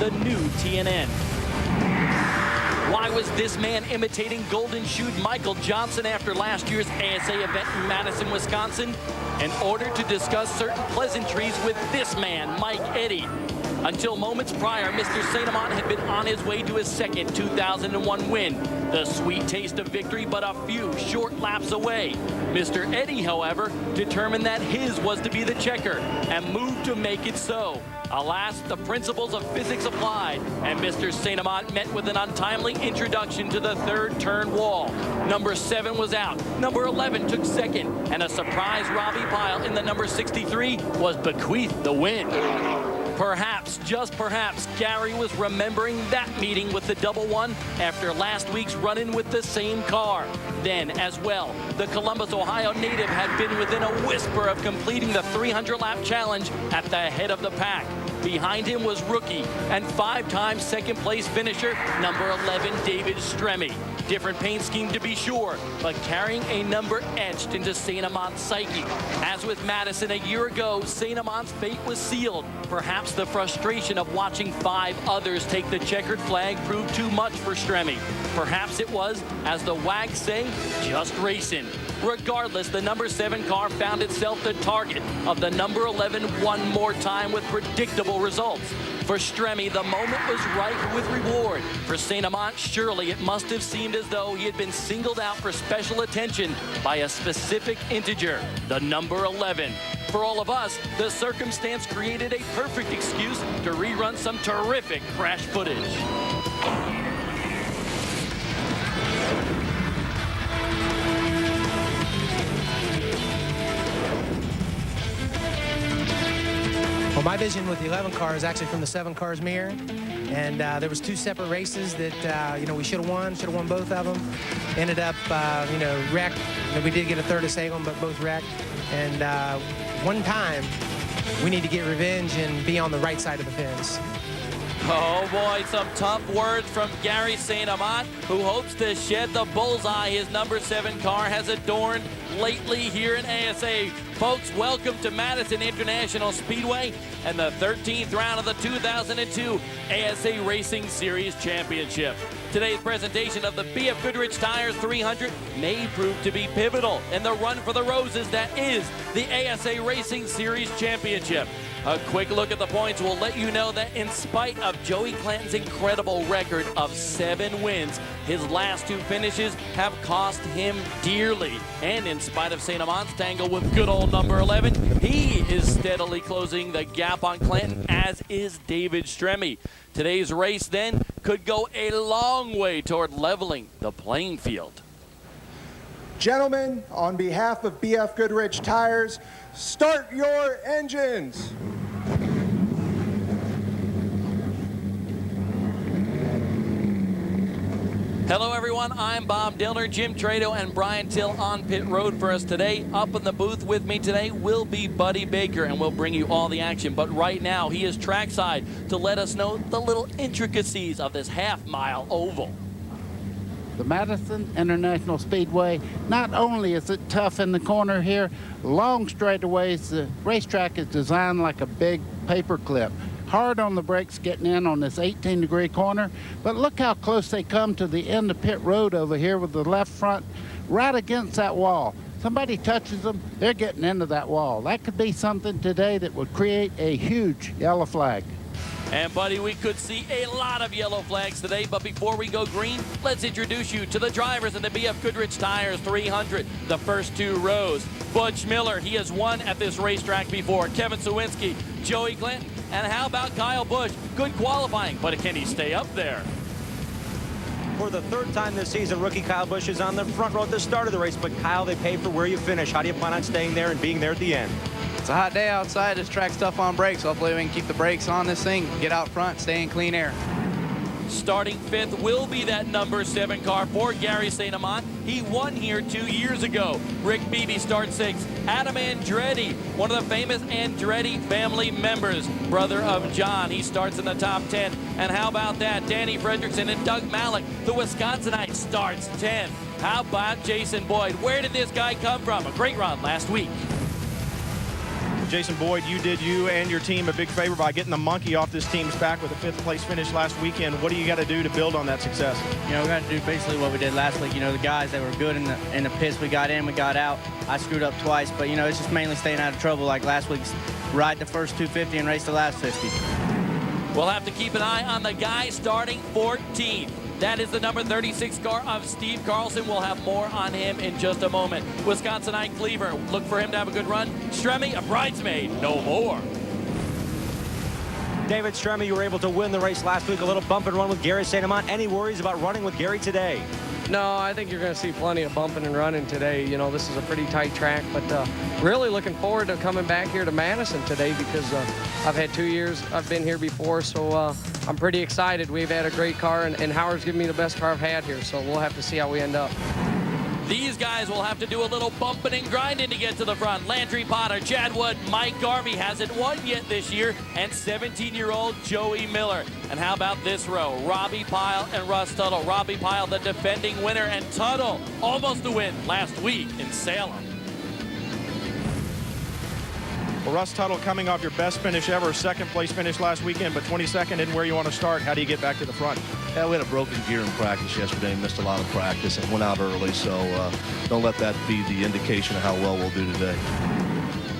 the new TNN. Why was this man imitating golden-shoed Michael Johnson after last year's ASA event in Madison, Wisconsin? In order to discuss certain pleasantries with this man, Mike Eddy. Until moments prior, Mr. St. Amant had been on his way to his second 2001 win. The sweet taste of victory, but a few short laps away. Mr. Eddy, however, determined that his was to be the checker and moved to make it so. Alas, the principles of physics applied, and Mr. St. Amant met with an untimely introduction to the third turn wall. Number 7 was out, number 11 took second, and a surprise Robbie Pyle in the number 63 was bequeathed the win. Perhaps, just perhaps, Gary was remembering that meeting with the double one after last week's run-in with the same car. Then, as well, the Columbus, Ohio native had been within a whisper of completing the 300-lap challenge at the head of the pack. Behind him was rookie and 5-time second-place finisher, number 11, David Stremme. Different paint scheme to be sure, but carrying a number etched into St. Amant's psyche. As with Madison a year ago, St. Amant's fate was sealed. Perhaps the frustration of watching 5 others take the checkered flag proved too much for Stremme. Perhaps it was, as the wags say, just racing. Regardless, the number 7 car found itself the target of the number 11 one more time with predictable results. For Stremme, the moment was ripe with reward. For St. Amant, surely it must have seemed as though he had been singled out for special attention by a specific integer, the number 11. For all of us, the circumstance created a perfect excuse to rerun some terrific crash footage. Well, my vision with the 11 car is actually from the 7 car's mirror, and there was 2 separate races that we should have won both of them. Ended up wrecked. We did get a third of Salem, but both wrecked. And one time we need to get revenge and be on the right side of the fence. Oh boy, some tough words from Gary St. Amant, who hopes to shed the bullseye his number 7 car has adorned lately here in ASA. Folks, welcome to Madison International Speedway and the 13th round of the 2002 ASA Racing Series Championship. Today's presentation of the BF Goodrich Tires 300 may prove to be pivotal in the run for the roses that is the ASA Racing Series Championship. A quick look at the points will let you know that in spite of Joey Clanton's incredible record of 7 wins, his last 2 finishes have cost him dearly. And in spite of St. Amant's tangle with good old number 11, he is steadily closing the gap on Clanton, as is David Stremme. Today's race, then, could go a long way toward leveling the playing field. Gentlemen, on behalf of BF Goodrich Tires, start your engines. Hello everyone, I'm Bob Dillner, Jim Trado and Brian Till on pit road for us today. Up in the booth with me today will be Buddy Baker, and we'll bring you all the action. But right now, he is trackside to let us know the little intricacies of this half-mile oval. The Madison International Speedway, not only is it tough in the corner here, long straightaways, the racetrack is designed like a big paper clip. Hard on the brakes getting in on this 18-degree corner, but look how close they come to the end of pit road over here with the left front right against that wall. Somebody touches them, they're getting into that wall. That could be something today that would create a huge yellow flag. And buddy, we could see a lot of yellow flags today, but before we go green, let's introduce you to the drivers in the BF Goodrich Tires 300, the first 2 rows. Butch Miller, he has won at this racetrack before. Kevin Sawinski, Joey Clinton, and how about Kyle Busch? Good qualifying, but can he stay up there? For the 3rd time this season, rookie Kyle Busch is on the front row at the start of the race, but Kyle, they pay for where you finish. How do you plan on staying there and being there at the end? It's a hot day outside. This track's tough on brakes. Hopefully we can keep the brakes on this thing, get out front, stay in clean air. Starting 5th will be that number 7 car for Gary St. Amant. He won here 2 years ago. Rick Beebe starts 6th. Adam Andretti, one of the famous Andretti family members, brother of John. He starts in the top 10. And how about that? Danny Fredrickson and Doug Malik, the Wisconsinite, starts 10th. How about Jason Boyd? Where did this guy come from? A great run last week. Jason Boyd, you and your team a big favor by getting the monkey off this team's back with a 5th place finish last weekend. What do you got to do to build on that success? You know, we got to do basically what we did last week. You know, the guys that were good in the pits, we got in, we got out. I screwed up twice, but, you know, it's just mainly staying out of trouble like last week's. Ride the first 250 and race the last 50. We'll have to keep an eye on the guy starting 14th. That is the number 36 car of Steve Carlson. We'll have more on him in just a moment. Wisconsinite Cleaver, look for him to have a good run. Stremme, a bridesmaid, no more. David Stremme, you were able to win the race last week. A little bump and run with Gary St. Amant. Any worries about running with Gary today? No, I think you're going to see plenty of bumping and running today. You know, this is a pretty tight track, but really looking forward to coming back here to Madison today because I've had 2 years. I've been here before, so I'm pretty excited. We've had a great car, and Howard's given me the best car I've had here, so we'll have to see how we end up. These guys will have to do a little bumping and grinding to get to the front. Landry Potter, Chad Wood, Mike Garvey hasn't won yet this year, and 17-year-old Joey Miller. And how about this row? Robbie Pyle and Russ Tuttle. Robbie Pyle, the defending winner, and Tuttle almost the win last week in Salem. Well, Russ Tuttle coming off your best finish ever, 2nd place finish last weekend, but 22nd isn't where you want to start. How do you get back to the front? Yeah, we had a broken gear in practice yesterday, missed a lot of practice and went out early, so don't let that be the indication of how well we'll do today.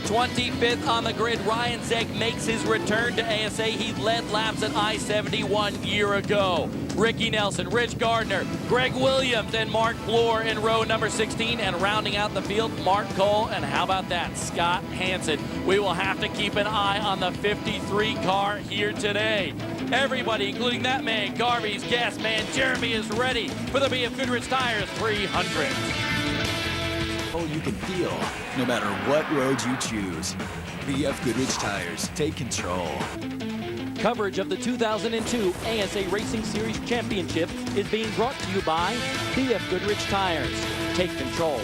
25th on the grid, Ryan Zeck makes his return to ASA. He led laps at I-70 1 year ago. Ricky Nelson, Rich Gardner, Greg Williams, and Mark Bloor in row number 16. And rounding out the field, Mark Cole, and how about that, Scott Hansen. We will have to keep an eye on the 53 car here today. Everybody, including that man, Garvey's gas man, Jeremy, is ready for the BF Goodrich Tires 300. Oh, you can feel no matter what road you choose. BF Goodrich Tires, take control. Coverage of the 2002 ASA Racing Series Championship is being brought to you by BF Goodrich Tires. Take control.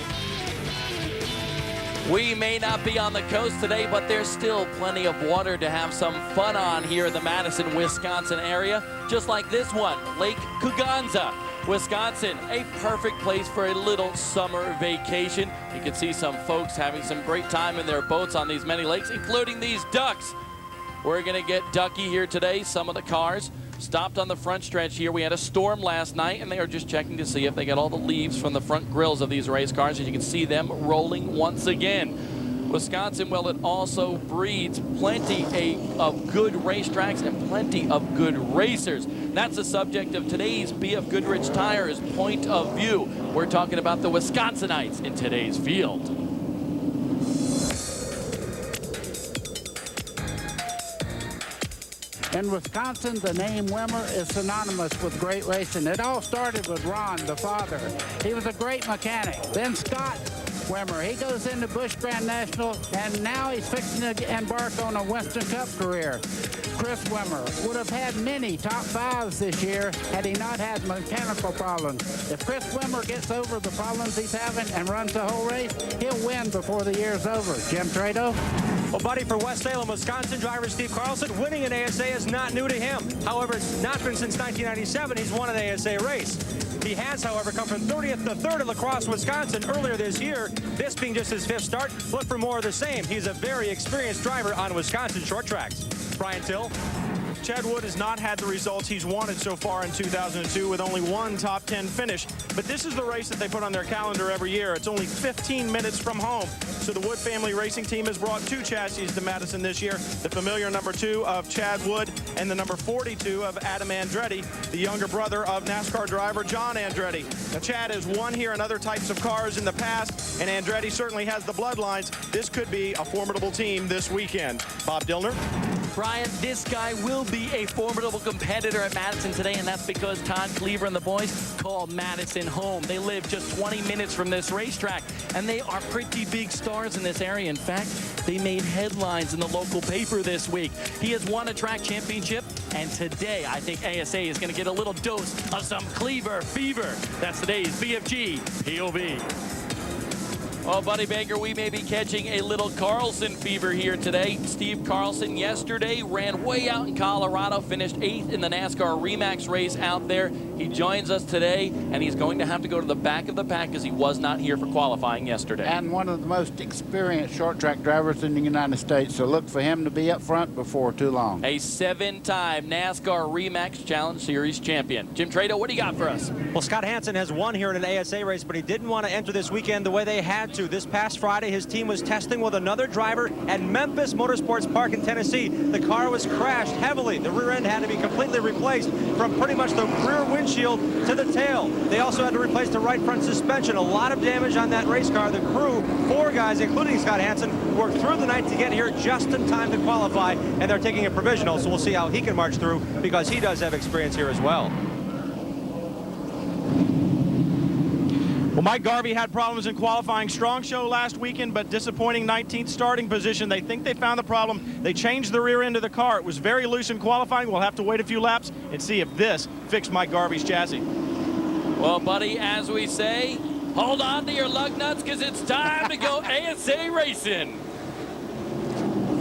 We may not be on the coast today, but there's still plenty of water to have some fun on here in the Madison, Wisconsin area, just like this one, Lake Kuganza, Wisconsin, a perfect place for a little summer vacation. You can see some folks having some great time in their boats on these many lakes, including these ducks. We're going to get ducky here today. Some of the cars stopped on the front stretch here. We had a storm last night, and they are just checking to see if they got all the leaves from the front grills of these race cars. As you can see them rolling once again. Wisconsin, well, it also breeds plenty of good racetracks and plenty of good racers. That's the subject of today's BF Goodrich Tires Point of View. We're talking about the Wisconsinites in today's field. In Wisconsin, the name Wimmer is synonymous with great racing. It all started with Ron, the father. He was a great mechanic. Then Scott Wimmer, he goes into Busch Grand National, and now he's fixing to embark on a Winston Cup career. Chris Wimmer would have had many top fives this year had he not had mechanical problems. If Chris Wimmer gets over the problems he's having and runs the whole race, he'll win before the year's over. Jim Trado? Well, buddy, for West Salem, Wisconsin driver Steve Carlson, winning an ASA is not new to him. However, it's not been since 1997 he's won an ASA race. He has, however, come from 30th to 3rd in La Crosse, Wisconsin earlier this year. This being just his 5th start. Look for more of the same. He's a very experienced driver on Wisconsin short tracks. Brian Till. Chad Wood has not had the results he's wanted so far in 2002 with only one top 10 finish. But this is the race that they put on their calendar every year. It's only 15 minutes from home. So the Wood family racing team has brought 2 chassis to Madison this year. The familiar number 2 of Chad Wood and the number 42 of Adam Andretti, the younger brother of NASCAR driver John Andretti. Now, Chad has won here in other types of cars in the past, and Andretti certainly has the bloodlines. This could be a formidable team this weekend. Bob Dillner. Brian, this guy will be a formidable competitor at Madison today, and that's because Todd Cleaver and the boys call Madison home. They live just 20 minutes from this racetrack, and they are pretty big stars in this area. In fact, they made headlines in the local paper this week. He has won a track championship, and today I think ASA is going to get a little dose of some Cleaver fever. That's today's BFG POV. Well, Buddy Baker, we may be catching a little Carlson fever here today. Steve Carlson yesterday ran way out in Colorado, finished 8th in the NASCAR Remax race out there. He joins us today, and he's going to have to go to the back of the pack because he was not here for qualifying yesterday. And one of the most experienced short track drivers in the United States, so look for him to be up front before too long. A 7-time NASCAR Remax Challenge Series champion. Jim Trado, what do you got for us? Well, Scott Hansen has won here in an ASA race, but he didn't want to enter this weekend the way they had to. This past Friday, his team was testing with another driver at Memphis Motorsports Park in Tennessee. The car was crashed heavily. The rear end had to be completely replaced from pretty much the rear windshield to the tail. They also had to replace the right front suspension. A lot of damage on that race car. The crew, 4 guys, including Scott Hansen, worked through the night to get here just in time to qualify, and they're taking a provisional, so we'll see how he can march through because he does have experience here as well. Well, Mike Garvey had problems in qualifying. Strong show last weekend, but disappointing 19th starting position. They think they found the problem. They changed the rear end of the car. It was very loose in qualifying. We'll have to wait a few laps and see if this fixed Mike Garvey's chassis. Well, buddy, as we say, hold on to your lug nuts because it's time to go ASA racing.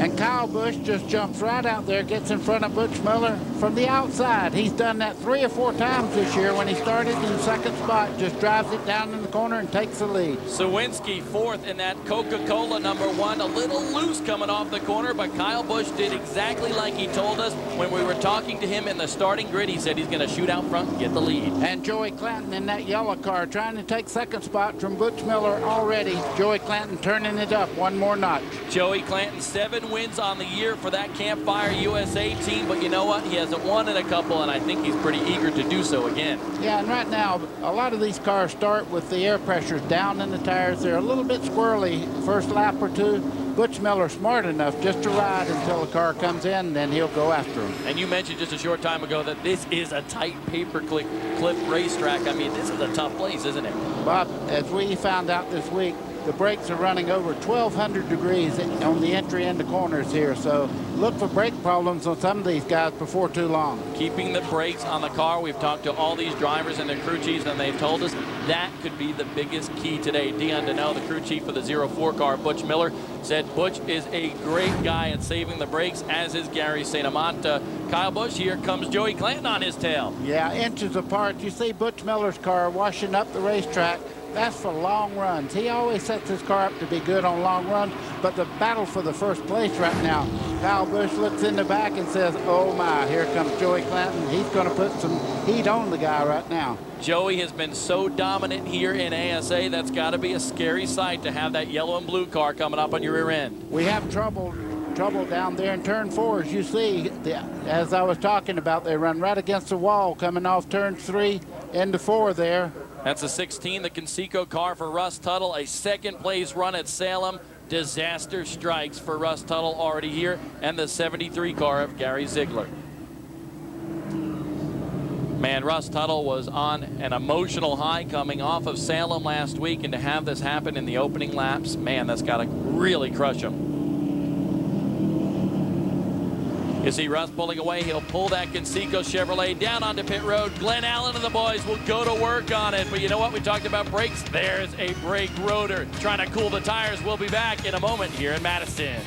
And Kyle Busch just jumps right out there, gets in front of Butch Miller from the outside. He's done that 3 or 4 times this year. When he started in the second spot, just drives it down in the corner and takes the lead. Sawinski 4th in that Coca-Cola #1, a little loose coming off the corner, but Kyle Busch did exactly like he told us when we were talking to him in the starting grid. He said he's going to shoot out front and get the lead. And Joey Clanton in that yellow car trying to take second spot from Butch Miller already. Joey Clanton turning it up one more notch. Joey Clanton, 7 wins on the year for that Campfire USA team, but you know what? He hasn't won in a couple, and I think he's pretty eager to do so again. Yeah, and right now, a lot of these cars start with the air pressures down in the tires. They're a little bit squirrely first lap or two. Butch Miller smart enough just to ride until the car comes in, then he'll go after him. And you mentioned just a short time ago that this is a tight paperclip racetrack. I mean, this is a tough place, isn't it? Bob, as we found out this week, the brakes are running over 1,200 degrees on the entry into corners here, so look for brake problems on some of these guys before too long. Keeping the brakes on the car. We've talked to all these drivers and their crew chiefs, and they've told us that could be the biggest key today. Dion Deneau, the crew chief for the 04 car, Butch Miller, said Butch is a great guy at saving the brakes, as is Gary St. Amant. Kyle Busch, here comes Joey Clanton on his tail. Yeah, inches apart. You see Butch Miller's car washing up the racetrack. That's for long runs. He always sets his car up to be good on long runs, but the battle for the first place right now, Kyle Busch looks in the back and says, oh my, here comes Joey Clanton. He's going to put some heat on the guy right now. Joey has been so dominant here in ASA, that's got to be a scary sight to have that yellow and blue car coming up on your rear end. We have trouble down there in turn 4. As you see, as I was talking about, they run right against the wall coming off turn 3 into 4 there. That's a 16, the Conseco car for Russ Tuttle, a second place run at Salem. Disaster strikes for Russ Tuttle already here, and the 73 car of Gary Ziegler. Man, Russ Tuttle was on an emotional high coming off of Salem last week, and to have this happen in the opening laps, man, that's got to really crush him. You see Russ pulling away. He'll pull that Conseco Chevrolet down onto pit road. Glenn Allen and the boys will go to work on it. But you know what? We talked about brakes. There's a brake rotor trying to cool the tires. We'll be back in a moment here in Madison.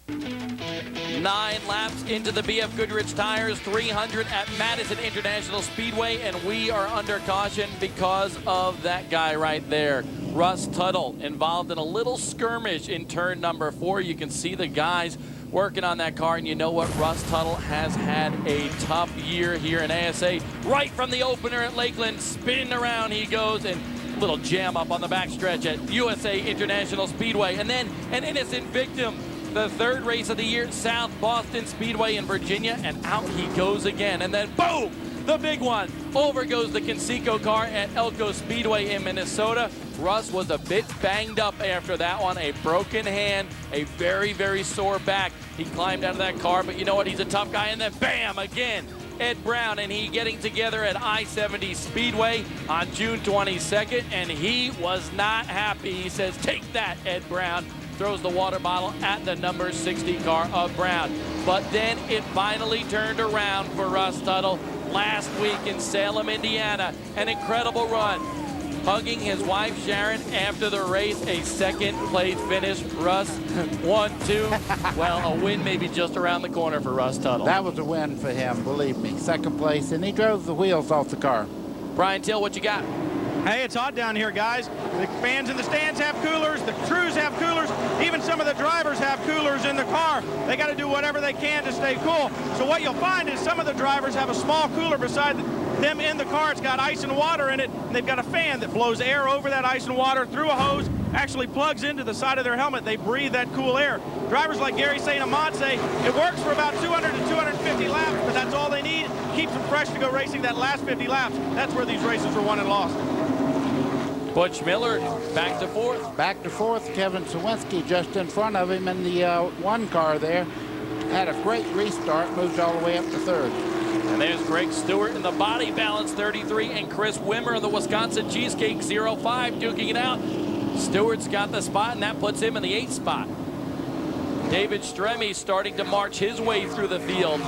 9 laps into the BF Goodrich tires, 300 at Madison International Speedway, and we are under caution because of that guy right there. Russ Tuttle involved in a little skirmish in turn number 4. You can see the guys working on that car, and you know what? Russ Tuttle has had a tough year here in ASA. Right from the opener at Lakeland, spinning around he goes, and a little jam up on the backstretch at USA International Speedway. And then an innocent victim. The 3rd race of the year, South Boston Speedway in Virginia, and out he goes again. And then boom, the big one. Over goes the Conseco car at Elko Speedway in Minnesota. Russ was a bit banged up after that one, a broken hand, a very, very sore back. He climbed out of that car, but you know what? He's a tough guy. And then bam, again, Ed Brown and he getting together at I-70 Speedway on June 22nd, and he was not happy. He says, take that, Ed Brown. Throws the water bottle at the number 60 car of Brown. But then it finally turned around for Russ Tuttle last week in Salem, Indiana. An incredible run. hugging his wife Sharon after the race. A second place finish. Russ, 1-2. Well, a win maybe just around the corner for Russ Tuttle. That was a win for him, believe me. Second place, and he drove the wheels off the car. Brian Till, what you got? Hey, it's hot down here, guys. The fans in the stands have coolers. The crews have coolers. Even some of the drivers have coolers in the car. They got to do whatever they can to stay cool. So what you'll find is some of the drivers have a small cooler beside them in the car. It's got ice and water in it, and they've got a fan that blows air over that ice and water through a hose, actually plugs into the side of their helmet. They breathe that cool air. Drivers like Gary St. Amant say it works for about 200 to 250 laps, but that's all they need. Keeps them fresh to go racing that last 50 laps. That's where these races are won and lost. Butch Miller back to fourth. Back to fourth. Kevin Sawinski just in front of him in the one car there. Had a great restart, moved all the way up to third. And there's Greg Stewart in the body balance 33 and Chris Wimmer in the Wisconsin Cheesecake 05 duking it out. Stewart's got the spot, and that puts him in the 8th spot. David Stremme starting to march his way through the field.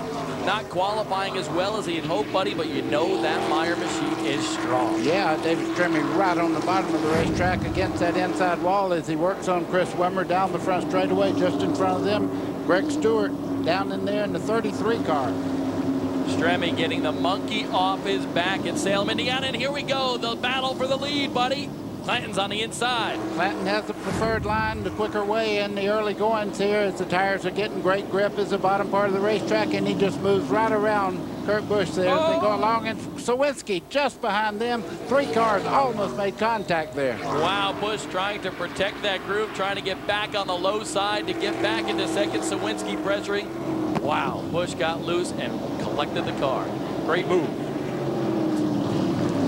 Not qualifying as well as he'd hoped, buddy, but you know that Meyer machine is strong. Yeah, David Stremme right on the bottom of the racetrack against that inside wall as he works on Chris Wimmer down the front straightaway just in front of them. Greg Stewart down in there in the 33 car. Stremme getting the monkey off his back at Salem, Indiana, and here we go, the battle for the lead, buddy. Clanton's on the inside. Clanton has the preferred line, the quicker way in the early goings here as the tires are getting great grip as the bottom part of the racetrack, and he just moves right around Kurt Busch there as they go along, and Sawinski just behind them. 3 cars almost made contact there. Wow, Busch trying to protect that groove, trying to get back on the low side to get back into second. Sawinski pressuring. Wow, Busch got loose and collected the car. Great move.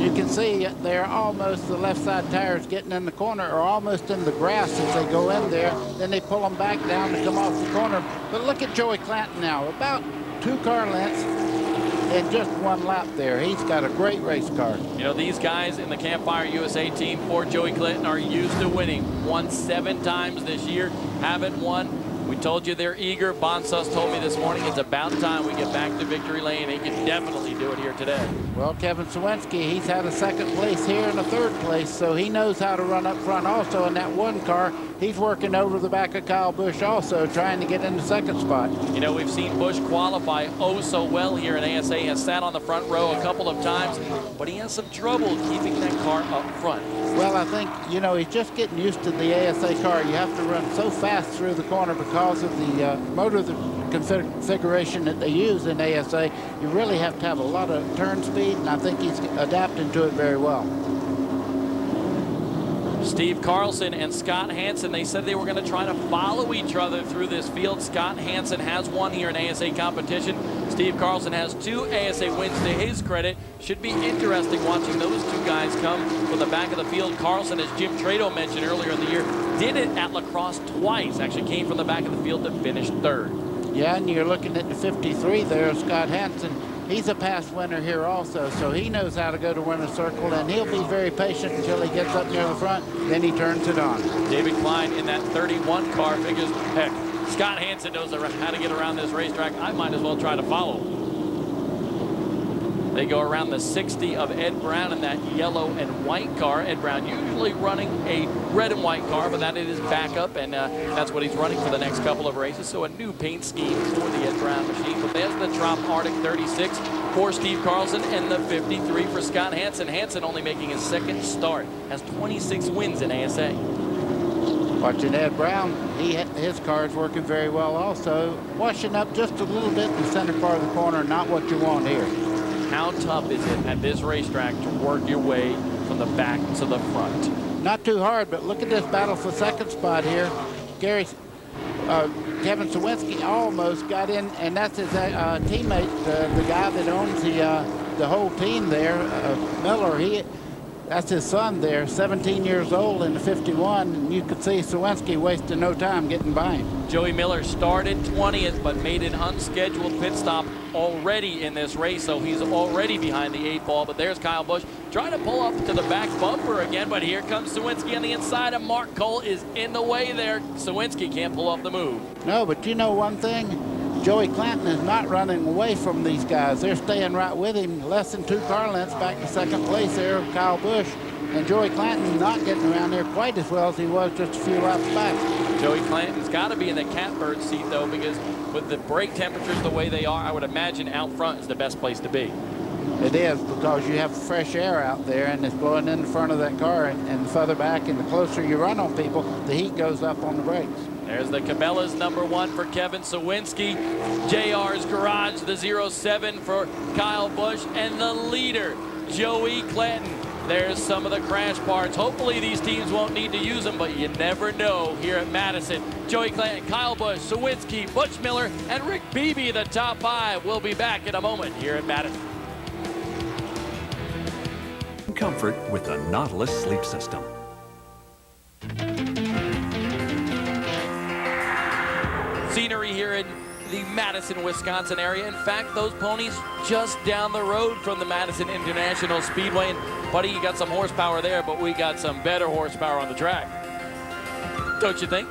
You can see they're almost, the left side tires getting in the corner or almost in the grass as they go in there. Then they pull them back down to come off the corner. But look at Joey Clanton now, about 2 car lengths in just 1 lap there. He's got a great race car. You know, these guys in the Campfire USA team for Joey Clinton are used to winning. Won 7 times this year, haven't won. We told you they're eager. Bonsus told me this morning it's about time we get back to victory lane. He can definitely do it here today. Well, Kevin Sawinski, he's had a 2nd place here and a 3rd place, so he knows how to run up front also in that 1 car. He's working over the back of Kyle Busch also, trying to get in the 2nd spot. You know, we've seen Busch qualify oh so well here in ASA. He has sat on the front row a couple of times, but he has some trouble keeping that car up front. Well, I think, you know, he's just getting used to the ASA car. You have to run so fast through the corner because of the motor configuration that they use in ASA. You really have to have a lot of turn speed, and I think he's adapting to it very well. Steve Carlson and Scott Hansen, they said they were going to try to follow each other through this field. Scott Hansen has won here in ASA competition. Steve Carlson has 2 ASA wins to his credit. Should be interesting watching those 2 guys come from the back of the field. Carlson, as Jim Trado mentioned earlier in the year, did it at La Crosse twice. Actually came from the back of the field to finish 3rd. Yeah, and you're looking at the 53 there, Scott Hansen. He's a past winner here also, so he knows how to go to winner's circle, and he'll be very patient until he gets up near the front, then he turns it on. David Klein in that 31 car figures, heck, Scott Hansen knows how to get around this racetrack. I might as well try to follow. They go around the 60 of Ed Brown in that yellow and white car. Ed Brown usually running a red and white car, but that is his backup, and that's what he's running for the next couple of races. So a new paint scheme for the Ed Brown machine. But there's the Trop Arctic 36 for Steve Carlson and the 53 for Scott Hansen. Hansen only making his 2nd start, has 26 wins in ASA. Watching Ed Brown, his car is working very well also. Washing up just a little bit in the center part of the corner, not what you want here. How tough is it at this racetrack to work your way from the back to the front? Not too hard, but look at this battle for 2nd spot here. Kevin Sawinski almost got in, and that's his teammate, the guy that owns the whole team there, Miller. That's his son there, 17 years old in the 51, and you could see Sawinski wasting no time getting by him. Joey Miller started 20th, but made an unscheduled pit stop already in this race, so he's already behind the 8 ball. But there's Kyle Busch trying to pull up to the back bumper again, but here comes Sawinski on the inside, and Mark Cole is in the way there. Sawinski can't pull off the move. No, but you know one thing? Joey Clanton is not running away from these guys. They're staying right with him. Less than 2 car lengths back to 2nd place there, Kyle Busch. and Joey Clanton not getting around there quite as well as he was just a few laps back. Joey Clanton's got to be in the catbird seat, though, because with the brake temperatures the way they are, I would imagine out front is the best place to be. It is, because you have fresh air out there and it's blowing in the front of that car, and further back and the closer you run on people, the heat goes up on the brakes. There's the Cabela's #1 for Kevin Sawinski. JR's Garage, the 07 for Kyle Busch, and the leader, Joey Clanton. There's some of the crash parts. Hopefully these teams won't need to use them, but you never know here at Madison. Joey Clanton, Kyle Busch, Sawinski, Butch Miller, and Rick Beebe, the top 5. We'll be back in a moment here at Madison. Comfort with the Nautilus sleep system. Scenery here in the Madison, Wisconsin area. In fact, those ponies just down the road from the Madison International Speedway. And buddy, you got some horsepower there, but we got some better horsepower on the track. Don't you think?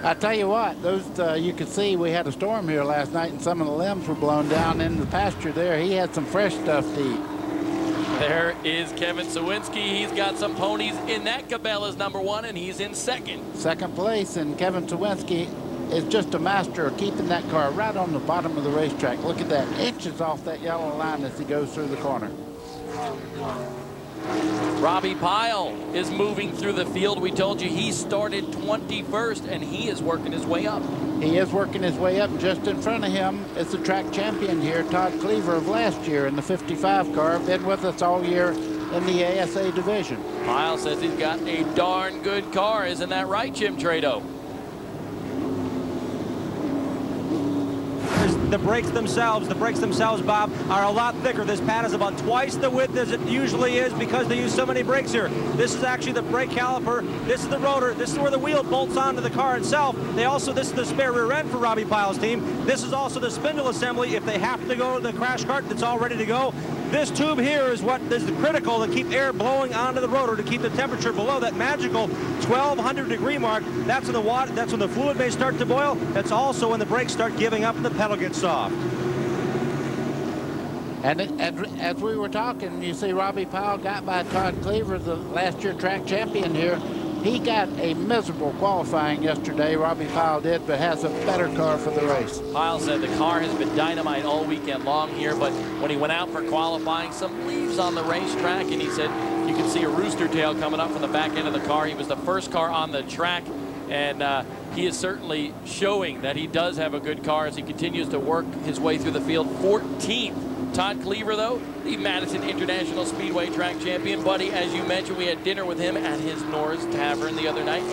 I tell you what, those you could see we had a storm here last night, and some of the limbs were blown down in the pasture there. He had some fresh stuff to eat. There is Kevin Sawinski. He's got some ponies in that Cabela's #1, and he's in second. Second place, and Kevin Sawinski is just a master of keeping that car right on the bottom of the racetrack. Look at that, inches off that yellow line as he goes through the corner. Robbie Pyle is moving through the field. We told you he started 21st, and he is working his way up. He is working his way up. Just in front of him is the track champion here, Todd Cleaver of last year in the 55 car. Been with us all year in the ASA division. Pyle says he's got a darn good car. Isn't that right, Jim Trado? The brakes themselves, Bob, are a lot thicker. This pad is about twice the width as it usually is because they use so many brakes here. This is actually the brake caliper. This is the rotor. This is where the wheel bolts onto the car itself. This is the spare rear end for Robbie Pyle's team. This is also the spindle assembly if they have to go to the crash cart that's all ready to go. This tube here is what is critical to keep air blowing onto the rotor to keep the temperature below that magical 1200 degree mark. That's when the fluid may start to boil. That's also when the brakes start giving up and the pedal gets soft. And as we were talking, you see Robbie Pyle got by Todd Cleaver, the last year track champion here. He got a miserable qualifying yesterday, Robbie Pyle did, but has a better car for the race. Pyle said the car has been dynamite all weekend long here, but when he went out for qualifying, some leaves on the racetrack, and he said you can see a rooster tail coming up from the back end of the car. He was the first car on the track, and he is certainly showing that he does have a good car as he continues to work his way through the field. 14th. Todd Cleaver, though, the Madison International Speedway track champion. Buddy, as you mentioned, we had dinner with him at his Norris Tavern the other night.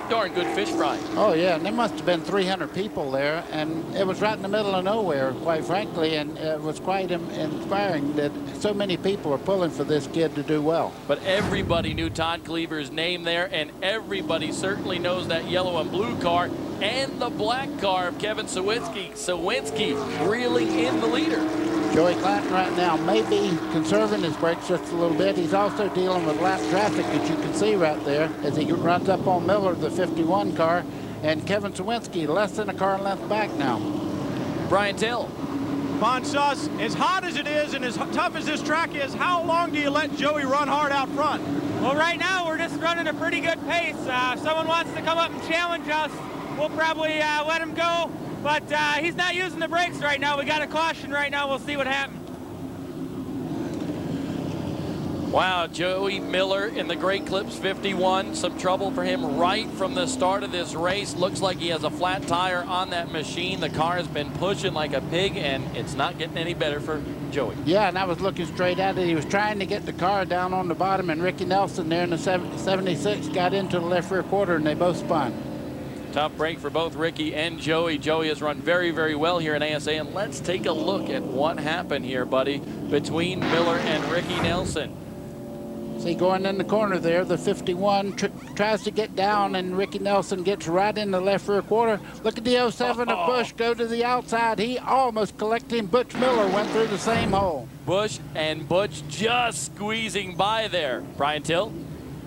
Darn good fish fry. Oh, yeah, and there must have been 300 people there, and it was right in the middle of nowhere, quite frankly, and it was quite inspiring that so many people are pulling for this kid to do well. But everybody knew Todd Cleaver's name there, and everybody certainly knows that yellow and blue car and the black car of Kevin Sawinski. Sawinski reeling in the leader. Joey Clanton right now may be conserving his brakes just a little bit. He's also dealing with lap traffic, as you can see right there, as he runs up on Miller, the 51 car, and Kevin Sawinski less than a car length back now. Brian Till. Bon Sus, as hot as it is and as tough as this track is, how long do you let Joey run hard out front? Well, right now we're just running a pretty good pace. If someone wants to come up and challenge us, we'll probably let him go. But he's not using the brakes right now. We got a caution right now. We'll see what happens. Wow, Joey Miller in the Great Clips 51. Some trouble for him right from the start of this race. Looks like he has a flat tire on that machine. The car has been pushing like a pig, and it's not getting any better for Joey. Yeah, and I was looking straight at it. He was trying to get the car down on the bottom, and Ricky Nelson there in the 76 got into the left rear quarter, and they both spun. Tough break for both Ricky and Joey. Joey has run very, very well here in ASA, and let's take a look at what happened here, buddy, between Miller and Ricky Nelson. See, going in the corner there, the 51 tries to get down, and Ricky Nelson gets right in the left rear quarter. Look at the 07 of Busch go to the outside. He almost collected him. Butch Miller went through the same hole. Busch and Butch just squeezing by there. Brian Till?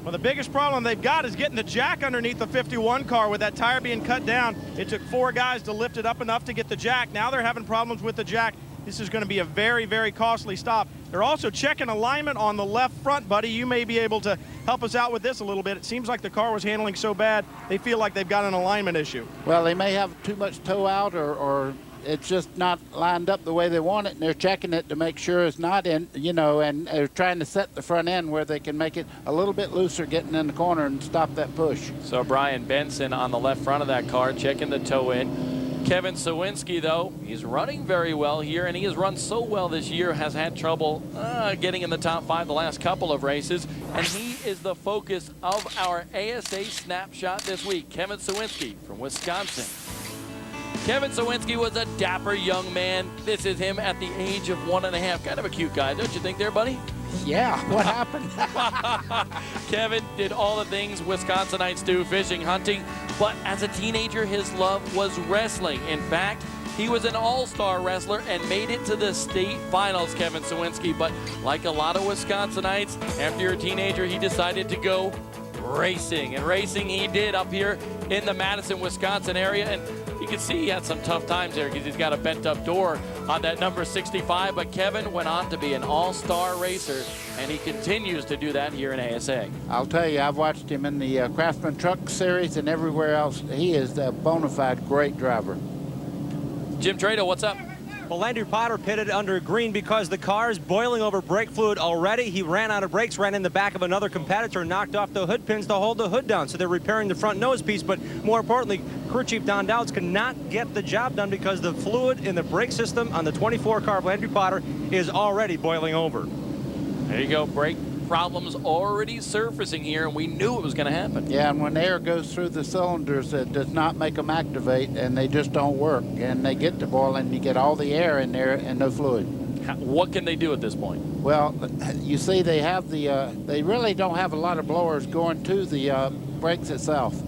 Well, the biggest problem they've got is getting the jack underneath the 51 car with that tire being cut down. It took 4 guys to lift it up enough to get the jack. Now they're having problems with the jack. This is going to be a very, very costly stop. They're also checking alignment on the left front, buddy. You may be able to help us out with this a little bit. It seems like the car was handling so bad, they feel like they've got an alignment issue. Well, they may have too much toe out, or it's just not lined up the way they want it, and they're checking it to make sure it's not in, you know, and they're trying to set the front end where they can make it a little bit looser getting in the corner and stop that push. So Brian Benson on the left front of that car checking the toe in. Kevin Sawinski, though, he's running very well here, and he has run so well this year, has had trouble getting in the top 5 the last couple of races, and he is the focus of our ASA snapshot this week. Kevin Sawinski from Wisconsin. Kevin Sawinski was a dapper young man. This is him at the age of 1.5. Kind of a cute guy, don't you think there, buddy? Yeah, what happened? Kevin did all the things Wisconsinites do, fishing, hunting, but as a teenager, his love was wrestling. In fact, he was an all-star wrestler and made it to the state finals, Kevin Sawinski. But like a lot of Wisconsinites, after you're a teenager, he decided to go racing. And racing he did up here in the Madison, Wisconsin area. And you can see he had some tough times there because he's got a bent-up door on that number 65. But Kevin went on to be an all-star racer, and he continues to do that here in ASA. I'll tell you, I've watched him in the Craftsman Truck Series and everywhere else. He is a bona fide great driver. Jim Trado, what's up? Well, Landry Potter pitted under green because the car is boiling over brake fluid already. He ran out of brakes, ran in the back of another competitor, knocked off the hood pins to hold the hood down. So they're repairing the front nose piece, but more importantly, crew chief Don Dowds cannot get the job done because the fluid in the brake system on the 24 car of Landry Potter is already boiling over. There you go, brake problems already surfacing here, and we knew it was going to happen. Yeah, and when air goes through the cylinders, it does not make them activate, and they just don't work. And they get to boiling, you get all the air in there and no fluid. What can they do at this point? Well, you see, they have they really don't have a lot of blowers going to the brakes itself.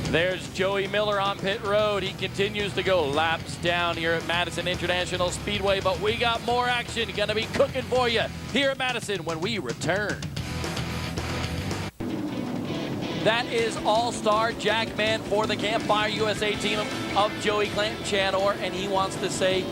There's Joey Miller on pit road. He continues to go laps down here at Madison International Speedway, but we got more action going to be cooking for you here at Madison when we return. That is all-star Jackman for the Campfire USA team of Joey Clanton Chanor, and he wants to say,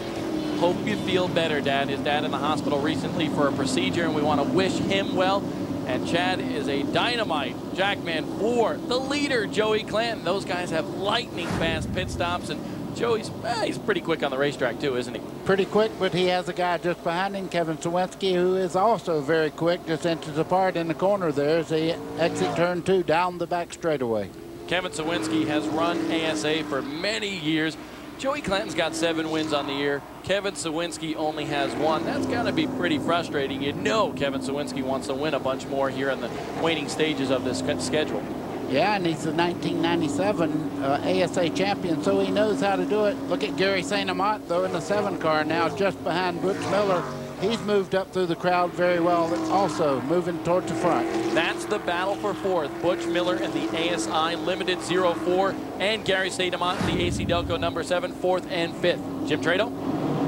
hope you feel better, Dad. His dad in the hospital recently for a procedure, and we want to wish him well. And Chad is a dynamite Jackman for the leader, Joey Clanton. Those guys have lightning fast pit stops, and Joey's he's pretty quick on the racetrack too, isn't he? Pretty quick, but he has a guy just behind him, Kevin Sawinski, who is also very quick, just inches apart in the corner there as they exit turn 2 down the back straightaway. Kevin Sawinski has run ASA for many years. Joey Clanton's got 7 wins on the year. Kevin Sawinski only has 1. That's got to be pretty frustrating. You know Kevin Sawinski wants to win a bunch more here in the waning stages of this schedule. Yeah, and he's the 1997 ASA champion, so he knows how to do it. Look at Gary St. Amant, though, in the 7 car now, just behind Butch Miller. He's moved up through the crowd very well, also moving towards the front. That's the battle for 4th. Butch Miller in the ASI Limited 04 and Gary St. Amant in the AC Delco number 7, 4th and 5th. Jim Trado?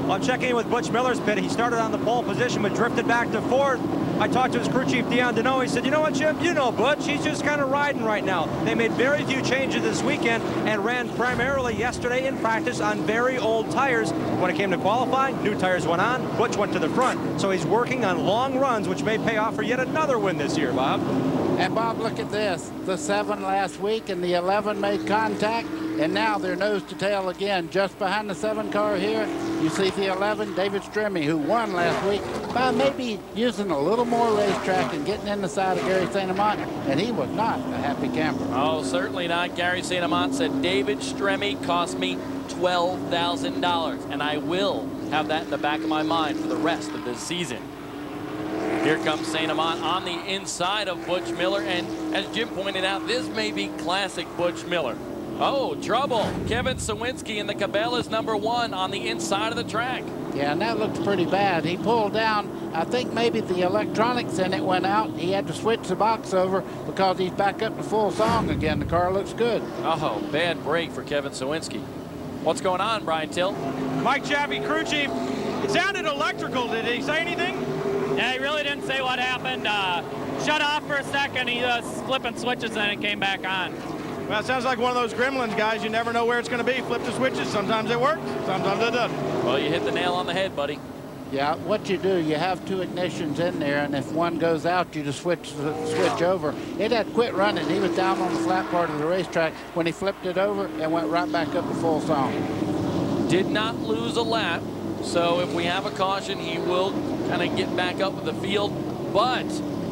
Well, checking in with Butch Miller's pit. He started on the pole position but drifted back to 4th. I talked to his crew chief, Dion Deneau. He said, you know what, Jim? You know Butch. He's just kind of riding right now. They made very few changes this weekend and ran primarily yesterday in practice on very old tires. When it came to qualifying, new tires went on. Butch went to the front. So he's working on long runs, which may pay off for yet another win this year, Bob. And, Bob, look at this. The 7 last week and the 11 made contact. And now they're nose to tail again. Just behind the 7 car here, you see the 11, David Stremme, who won last week by maybe using a little more racetrack and getting in the side of Gary St. Amant, and he was not a happy camper. Oh, certainly not. Gary St. Amant said, David Stremme cost me $12,000, and I will have that in the back of my mind for the rest of this season. Here comes St. Amant on the inside of Butch Miller, and as Jim pointed out, this may be classic Butch Miller. Oh, trouble. Kevin Sawinski in the Cabela's number 1 on the inside of the track. Yeah, and that looks pretty bad. He pulled down. I think maybe the electronics in it went out. He had to switch the box over because he's back up to full song again. The car looks good. Oh, bad break for Kevin Sawinski. What's going on, Brian Till? Mike Chappie, crew chief. It sounded electrical. Did he say anything? Yeah, he really didn't say what happened. Shut off for a second. He was flipping switches and it came back on. Well, it sounds like one of those gremlins, guys. You never know where it's going to be. Flip the switches. Sometimes it works. Sometimes it doesn't. Well, you hit the nail on the head, buddy. Yeah, what you do, you have two ignitions in there, and if one goes out, you just switch over. It had quit running. He was down on the flat part of the racetrack when he flipped it over and went right back up to full song. Did not lose a lap, so if we have a caution, he will kind of get back up with the field, but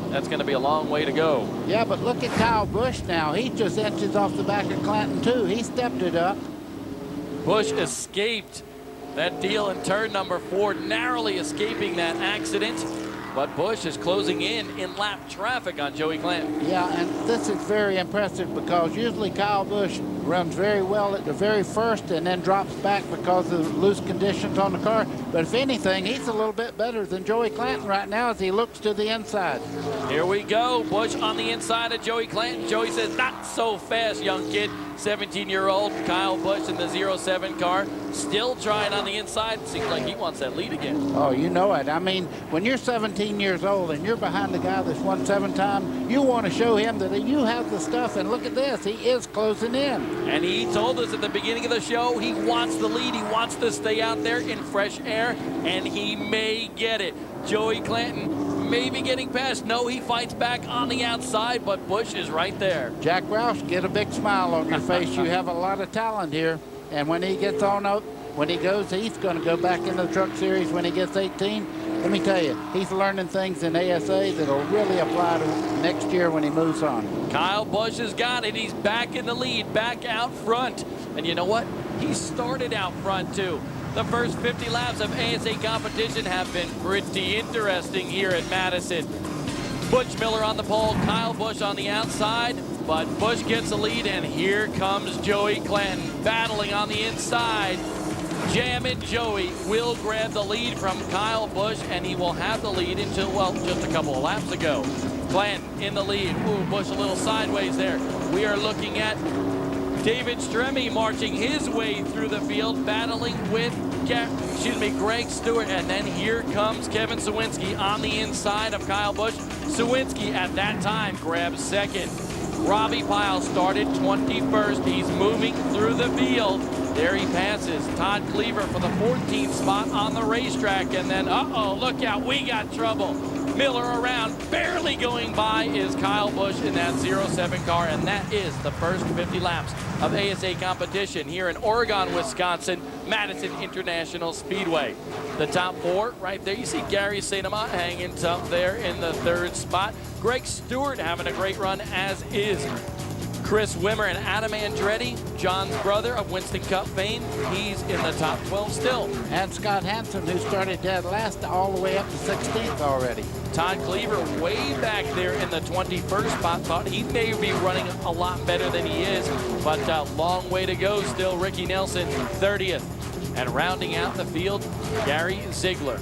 that's going to be a long way to go. Yeah, but look at Kyle Busch now. He just inches off the back of Clanton, too. He stepped it up. Busch escaped that deal in turn number 4, narrowly escaping that accident. But Busch is closing in lap traffic on Joey Clanton. Yeah, and this is very impressive because usually Kyle Busch runs very well at the very first and then drops back because of loose conditions on the car. But if anything, he's a little bit better than Joey Clanton right now as he looks to the inside. Here we go. Busch on the inside of Joey Clanton. Joey says, not so fast, young kid. 17-year-old Kyle Busch in the 07 car. Still trying on the inside. Seems like he wants that lead again. Oh, you know it. I mean, when you're 17 years old and you're behind the guy that's won 7 times, you want to show him that you have the stuff. And look at this. He is closing in. And he told us at the beginning of the show he wants the lead. He wants to stay out there in fresh air, and he may get it. Joey Clanton may be getting past. No, he fights back on the outside, but Busch is right there. Jack Roush, get a big smile on your face. You have a lot of talent here. And when he gets on up, when he goes, he's going to go back into the Truck Series when he gets 18. Let me tell you, he's learning things in ASA that'll really apply to next year when he moves on. Kyle Busch has got it. He's back in the lead, back out front. And you know what? He started out front, too. The first 50 laps of ASA competition have been pretty interesting here at Madison. Butch Miller on the pole, Kyle Busch on the outside, but Busch gets the lead, and here comes Joey Clanton battling on the inside. Jammin' Joey will grab the lead from Kyle Busch, and he will have the lead until, well, just a couple of laps ago. Clanton in the lead. Ooh, Busch a little sideways there. We are looking at David Stremme marching his way through the field, battling with Greg Stewart, and then here comes Kevin Sawinski on the inside of Kyle Busch. Sawinski at that time grabs second. Robbie Pyle started 21st. He's moving through the field. There he passes Todd Cleaver for the 14th spot on the racetrack, and then, uh-oh, look out, we got trouble. Miller around, barely going by is Kyle Busch in that 07 car, and that is the first 50 laps of ASA competition here in Oregon, Wisconsin, Madison International Speedway. The top 4 right there, you see Gary St. Amant hanging tough there in the 3rd spot. Greg Stewart having a great run, as is Chris Wimmer and Adam Andretti, John's brother of Winston Cup fame. He's in the top 12 still. And Scott Hansen, who started dead last, all the way up to 16th already. Todd Cleaver way back there in the 21st spot. Thought he may be running a lot better than he is, but long way to go still. Ricky Nelson, 30th. And rounding out the field, Gary Ziegler,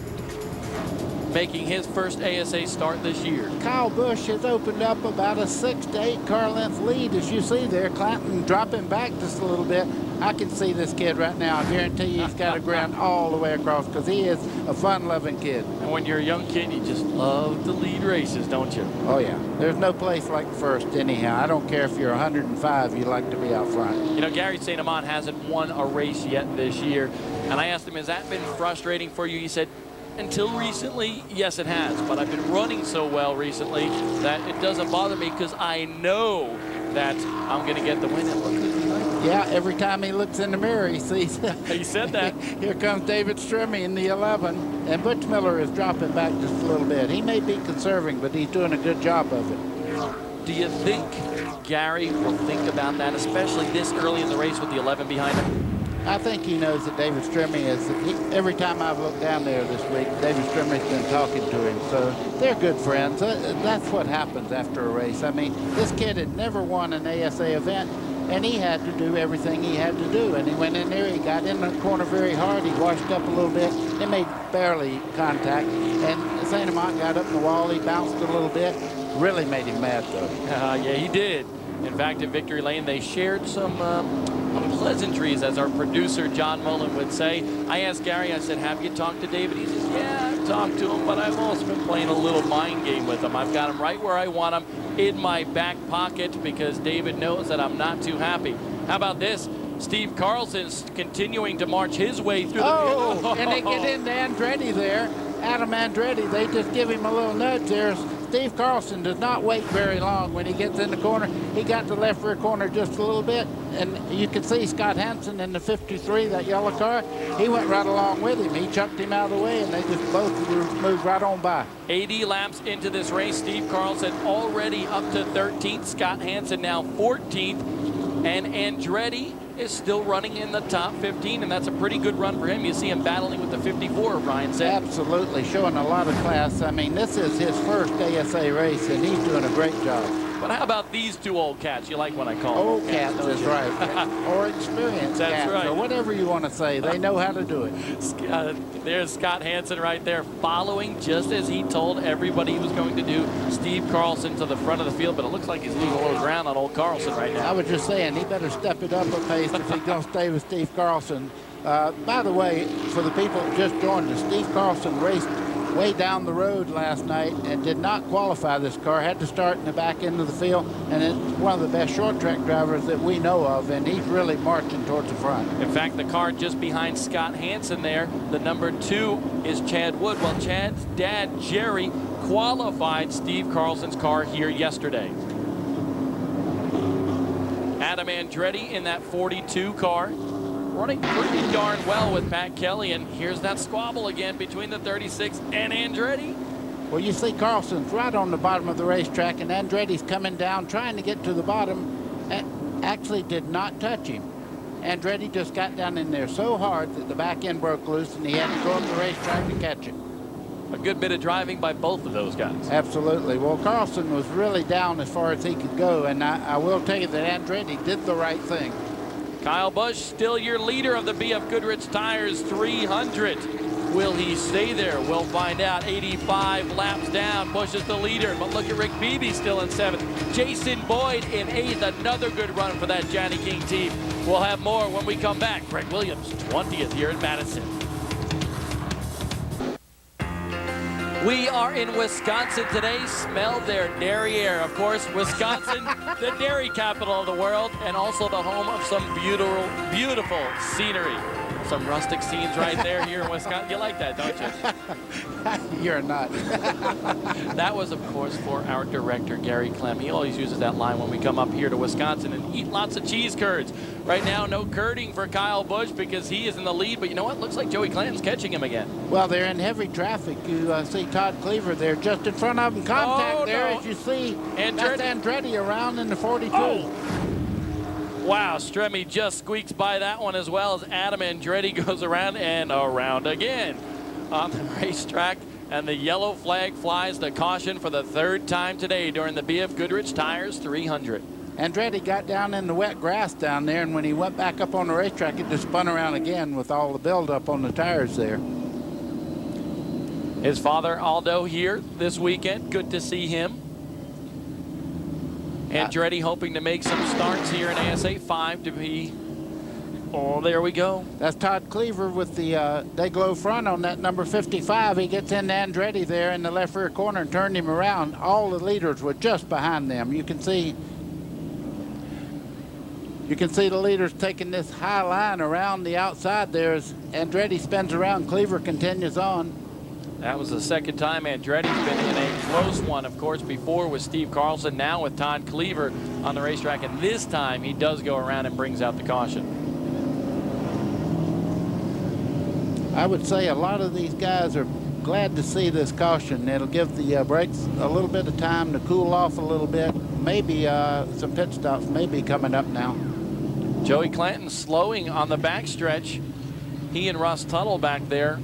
making his first ASA start this year. Kyle Busch has opened up about a 6 to 8 car length lead, as you see there. Clanton dropping back just a little bit. I can see this kid right now. I guarantee you he's got a ground all the way across because he is a fun-loving kid. And when you're a young kid, you just love to lead races, don't you? Oh, yeah. There's no place like first anyhow. I don't care if you're 105, you like to be out front. You know, Gary St. Amant hasn't won a race yet this year. And I asked him, has that been frustrating for you? He said, until recently, yes, it has. But I've been running so well recently that it doesn't bother me because I know that I'm going to get the win. And look who's behind me. Yeah, every time he looks in the mirror, he sees. He said that. Here comes David Stremme in the 11. And Butch Miller is dropping back just a little bit. He may be conserving, but he's doing a good job of it. Do you think Gary will think about that, especially this early in the race with the 11 behind him? I think he knows that David Stremme is, every time I've looked down there this week, David Stremme's been talking to him. So they're good friends. That's what happens after a race. I mean, this kid had never won an ASA event, and he had to do everything he had to do. And he went in there, he got in the corner very hard, he washed up a little bit, he made barely contact. And St. Amant got up the wall, he bounced a little bit, really made him mad though. Yeah, he did. In fact, in Victory Lane, they shared some pleasantries, as our producer John Mullen would say. I asked Gary, I said, have you talked to David? He says, yeah, I've talked to him, but I've also been playing a little mind game with him. I've got him right where I want him, in my back pocket, because David knows that I'm not too happy. How about this? Steve Carlson's continuing to march his way through the Oh, and they get into Andretti there. Adam Andretti, they just give him a little nudge there. Steve Carlson does not wait very long when he gets in the corner. He got the left rear corner just a little bit, and you can see Scott Hansen in the 53, that yellow car. He went right along with him. He chucked him out of the way, and they just both moved right on by. 80 laps into this race. Steve Carlson already up to 13th. Scott Hansen now 14th. And Andretti is still running in the top 15, and that's a pretty good run for him. You see him battling with the 54, Brian said. Absolutely, showing a lot of class. I mean, this is his first ASA race, and he's doing a great job. But how about these two old cats? You like when I call them old cats? Is right. Or experienced That's cats, right. or whatever you want to say. They know how to do it. There's Scott Hansen right there, following just as he told everybody he was going to do. Steve Carlson to the front of the field, but it looks like he's losing a little ground on old Carlson right now. I was just saying, he better step it up a pace if he's going to stay with Steve Carlson. By the way, for the people that just joined us, Steve Carlson raced way down the road last night and did not qualify this car. Had to start in the back end of the field, and it's one of the best short track drivers that we know of, and he's really marching towards the front. In fact, the car just behind Scott Hansen there, the number 2 is Chad Wood. Well, Chad's dad, Jerry, qualified Steve Carlson's car here yesterday. Adam Andretti in that 42 car, running pretty darn well with Pat Kelly, and here's that squabble again between the 36 and Andretti. Well, you see Carlson's right on the bottom of the racetrack, and Andretti's coming down trying to get to the bottom. Actually did not touch him. Andretti just got down in there so hard that the back end broke loose, and he had to go up the racetrack to catch it. A good bit of driving by both of those guys. Absolutely. Well, Carlson was really down as far as he could go, and I will tell you that Andretti did the right thing. Kyle Busch, still your leader of the BF Goodrich Tires 300. Will he stay there? We'll find out. 85 laps down. Busch is the leader, but look at Rick Beebe still in 7th. Jason Boyd in 8th. Another good run for that Johnny King team. We'll have more when we come back. Greg Williams, 20th here in Madison. We are in Wisconsin today. Smell their dairy air. Of course, Wisconsin, the dairy capital of the world, and also the home of some beautiful, beautiful scenery. Some rustic scenes right there here in Wisconsin. You like that, don't you? You're not. That was, of course, for our director, Gary Clem. He always uses that line when we come up here to Wisconsin and eat lots of cheese curds. Right now, no curding for Kyle Busch because he is in the lead. But you know what? Looks like Joey Clanton's catching him again. Well, they're in heavy traffic. You see Todd Cleaver there just in front of him. Contact there, as you see. That's Andretti around in the 42. Oh. Wow, Stremme just squeaks by that one as well as Adam Andretti goes around and around again on the racetrack. And the yellow flag flies, the caution for the 3rd time today during the BF Goodrich Tires 300. Andretti got down in the wet grass down there, and when he went back up on the racetrack, it just spun around again with all the buildup on the tires there. His father, Aldo, here this weekend. Good to see him. Andretti hoping to make some starts here in ASA 5 to be. Oh, there we go. That's Todd Cleaver with the Dayglow front on that number 55. He gets into Andretti there in the left rear corner and turned him around. All the leaders were just behind them. You can see the leaders taking this high line around the outside there as Andretti spins around. Cleaver continues on. That was the 2nd time Andretti's been in a close one, of course, before with Steve Carlson, now with Todd Cleaver on the racetrack, and this time he does go around and brings out the caution. I would say a lot of these guys are glad to see this caution. It'll give the brakes a little bit of time to cool off a little bit. Maybe some pit stops may be coming up now. Joey Clanton slowing on the backstretch. He and Russ Tuttle back there.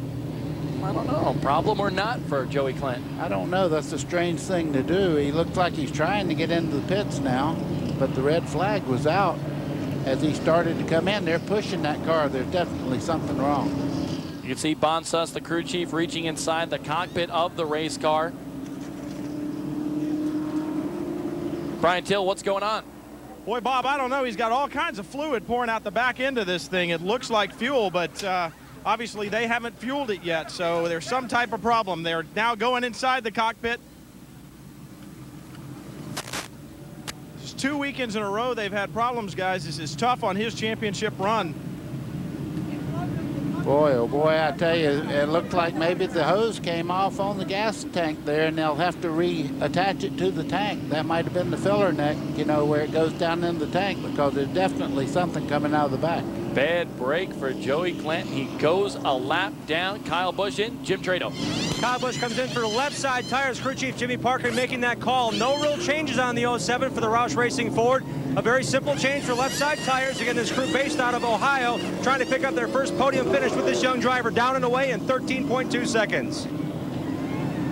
I don't know, problem or not for Joey Clanton? I don't know. That's a strange thing to do. He looks like he's trying to get into the pits now, but the red flag was out as he started to come in. They're pushing that car. There's definitely something wrong. You can see Bon Suss, the crew chief, reaching inside the cockpit of the race car. Brian Till, what's going on? Boy, Bob, I don't know. He's got all kinds of fluid pouring out the back end of this thing. It looks like fuel, but obviously they haven't fueled it yet, so there's some type of problem. They're now going inside the cockpit. 2 weekends in a row they've had problems, guys. This is tough on his championship run. Boy, oh boy, I tell you, it looked like maybe the hose came off on the gas tank there, and they'll have to reattach it to the tank. That might have been the filler neck, you know, where it goes down in the tank, because there's definitely something coming out of the back. Bad break for Joey Clanton. He goes a lap down. Kyle Busch in. Jim Trado. Kyle Busch comes in for the left side tires. Crew Chief Jimmy Parker making that call. No real changes on the 07 for the Roush Racing Ford. A very simple change for left side tires. Again, this crew based out of Ohio, trying to pick up their first podium finish with this young driver down and away in 13.2 seconds.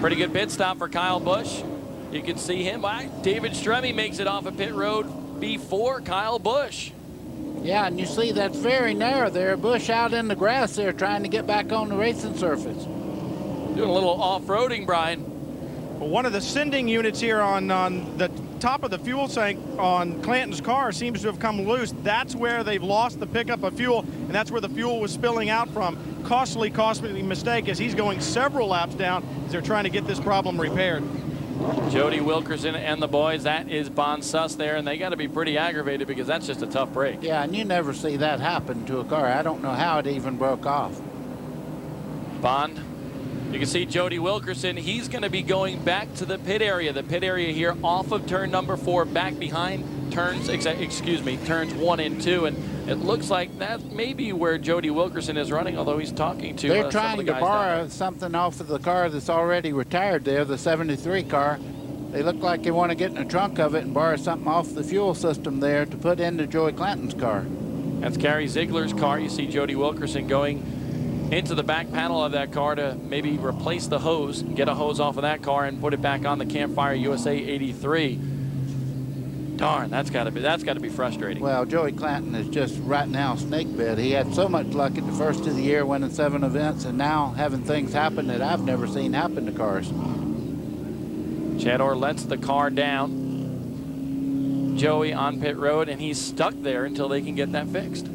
Pretty good pit stop for Kyle Busch. You can see him. David Stremme makes it off of pit road before Kyle Busch. Yeah, and you see that's very narrow there. Busch out in the grass there trying to get back on the racing surface. Doing a little off-roading, Brian. Well, one of the sending units here on the top of the fuel tank on Clanton's car seems to have come loose. That's where they've lost the pickup of fuel, and that's where the fuel was spilling out from. Costly mistake as he's going several laps down as they're trying to get this problem repaired. Jody Wilkerson and the boys, that is Bon Sus there, and they got to be pretty aggravated because that's just a tough break. Yeah, and you never see that happen to a car. I don't know how it even broke off. Bond, you can see Jody Wilkerson. He's going to be going back to the pit area. The pit area here off of turn number 4, back behind turns 1 and 2, and it looks like that may be where Jody Wilkerson is running, although he's talking to They're some trying of the to guys borrow something off of the car that's already retired there, the 73 car. They look like they want to get in the trunk of it and borrow something off the fuel system there to put into Joey Clanton's car. That's Gary Ziegler's car. You see Jody Wilkerson going into the back panel of that car to maybe replace the hose, get a hose off of that car and put it back on the Campfire USA 83. Darn, that's got to be frustrating. Well, Joey Clanton is just right now snake bit. He had so much luck at the first of the year winning 7 events, and now having things happen that I've never seen happen to cars. Chad Orr lets the car down. Joey on pit road, and he's stuck there until they can get that fixed.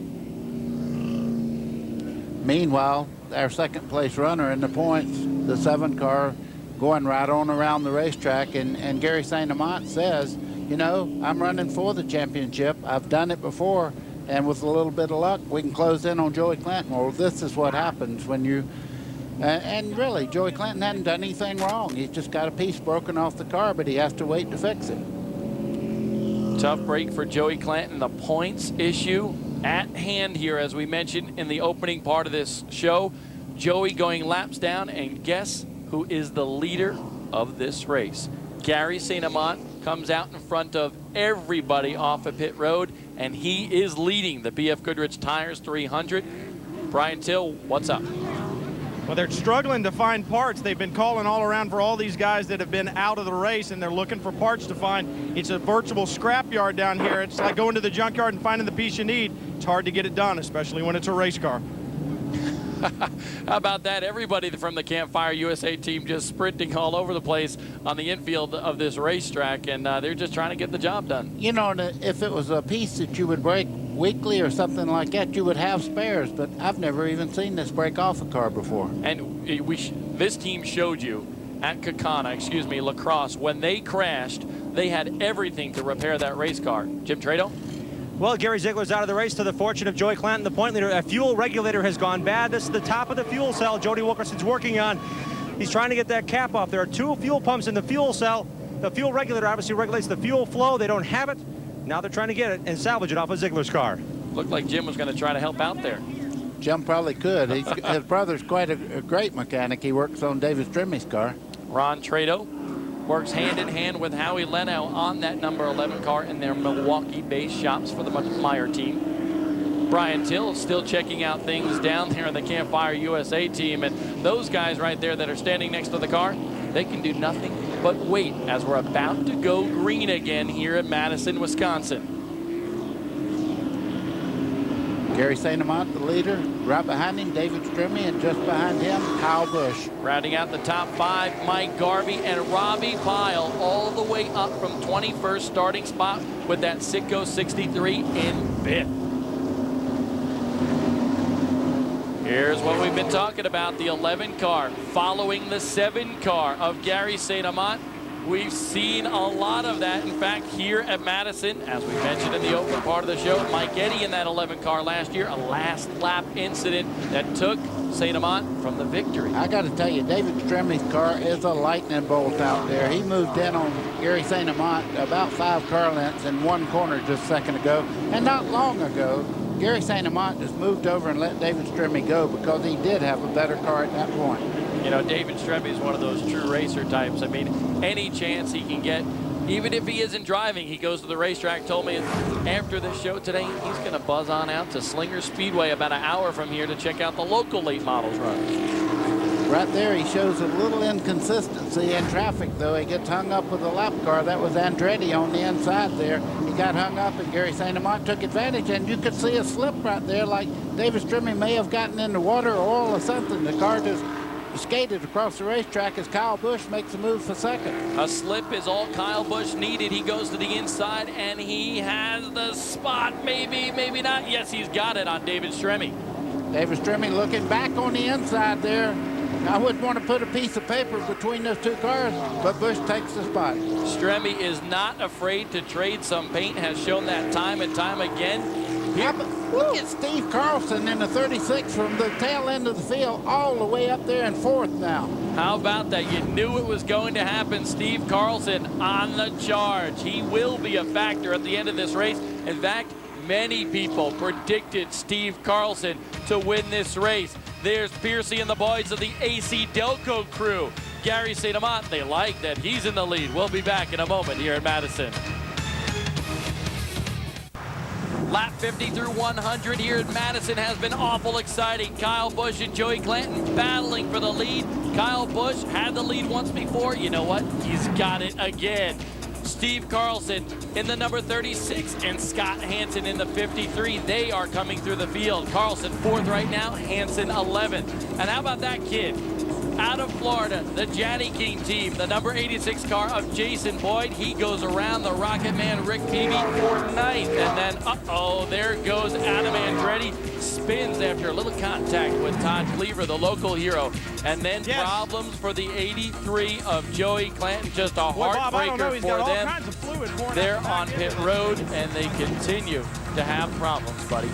Meanwhile, our second place runner in the points, the 7 car, going right on around the racetrack, and Gary St. Amant says, you know, I'm running for the championship. I've done it before, and with a little bit of luck, we can close in on Joey Clanton. Well, this is what happens when you, and really, Joey Clanton hadn't done anything wrong. He's just got a piece broken off the car, but he has to wait to fix it. Tough break for Joey Clanton. The points issue at hand here, as we mentioned in the opening part of this show. Joey going laps down, and guess who is the leader of this race? Gary St. Amant comes out in front of everybody off of pit road, and he is leading the BF Goodrich Tires 300. Brian Till, what's up? Well, they're struggling to find parts. They've been calling all around for all these guys that have been out of the race, and they're looking for parts to find. It's a virtual scrapyard down here. It's like going to the junkyard and finding the piece you need. It's hard to get it done, especially when it's a race car. How about that? Everybody from the Campfire USA team just sprinting all over the place on the infield of this racetrack, and they're just trying to get the job done. You know, if it was a piece that you would break weekly or something like that, you would have spares, but I've never even seen this break off a car before. And this team showed you at La Crosse, when they crashed, they had everything to repair that race car. Jim Trado? Well, Gary Ziegler's out of the race to the fortune of Joey Clanton, the point leader. A fuel regulator has gone bad. This is the top of the fuel cell Jody Wilkerson's working on. He's trying to get that cap off. There are 2 fuel pumps in the fuel cell. The fuel regulator obviously regulates the fuel flow. They don't have it. Now they're trying to get it and salvage it off of Ziegler's car. Looked like Jim was going to try to help out there. Jim probably could. His brother's quite a great mechanic. He works on David Strimme's car. Ron Trado works hand in hand with Howie Leno on that number 11 car in their Milwaukee-based shops for the Meyer team. Brian Till still checking out things down there in the Campfire USA team, and those guys right there that are standing next to the car, they can do nothing but wait as we're about to go green again here in Madison, Wisconsin. Gary St. Amant, the leader. Right behind him, David Strimme, and just behind him, Kyle Busch. Rounding out the top 5, Mike Garvey and Robbie Pyle, all the way up from 21st starting spot with that Sitco 63 in 5th. Here's what we've been talking about, the 11 car following the 7 car of Gary St. Amant. We've seen a lot of that. In fact, here at Madison, as we mentioned in the opening part of the show, Mike Eddy in that 11 car last year, a last lap incident that took St. Amant from the victory. I got to tell you, David Stremmy's car is a lightning bolt out there. He moved in on Gary St. Amant about 5 car lengths in one corner just a second ago. And not long ago, Gary St. Amant just moved over and let David Stremme go because he did have a better car at that point. You know, David Stremme is one of those true racer types. I mean, any chance he can get, even if he isn't driving, he goes to the racetrack. Told me after the show today, he's going to buzz on out to Slinger Speedway about an hour from here to check out the local late models run. Right there, he shows a little inconsistency in traffic, though. He gets hung up with a lap car. That was Andretti on the inside there. He got hung up, and Gary St. Amant took advantage, and you could see a slip right there, like David Stremme may have gotten in the water or oil or something. The car just skated across the racetrack as Kyle Busch makes a move for second. A slip is all Kyle Busch needed. He goes to the inside, and he has the spot. Maybe, maybe not. Yes, he's got it on David Stremme. David Stremme looking back on the inside there. I wouldn't want to put a piece of paper between those two cars, but Busch takes the spot. Stremme is not afraid to trade some paint, has shown that time and time again. Here, look at Steve Carlson in the 36 from the tail end of the field all the way up there in 4th now. How about that? You knew it was going to happen. Steve Carlson on the charge. He will be a factor at the end of this race. In fact, many people predicted Steve Carlson to win this race. There's Piercy and the boys of the AC Delco crew. Gary St. Amant, they like that he's in the lead. We'll be back in a moment here at Madison. Lap 50 through 100 here at Madison has been awful exciting. Kyle Busch and Joey Clanton battling for the lead. Kyle Busch had the lead once before. You know what? He's got it again. Steve Carlson in the number 36 and Scott Hansen in the 53. They are coming through the field. Carlson 4th right now, Hansen 11th. And how about that kid? Out of Florida, the Janney King team, the number 86 car of Jason Boyd. He goes around the Rocket Man Rick Peavy for 9th. And then, uh-oh, there goes Adam Andretti. Spins after a little contact with Todd Cleaver, the local hero. And then problems for the 83 of Joey Clanton. Just a heartbreaker for them. They're on pit road, and they continue to have problems, buddy.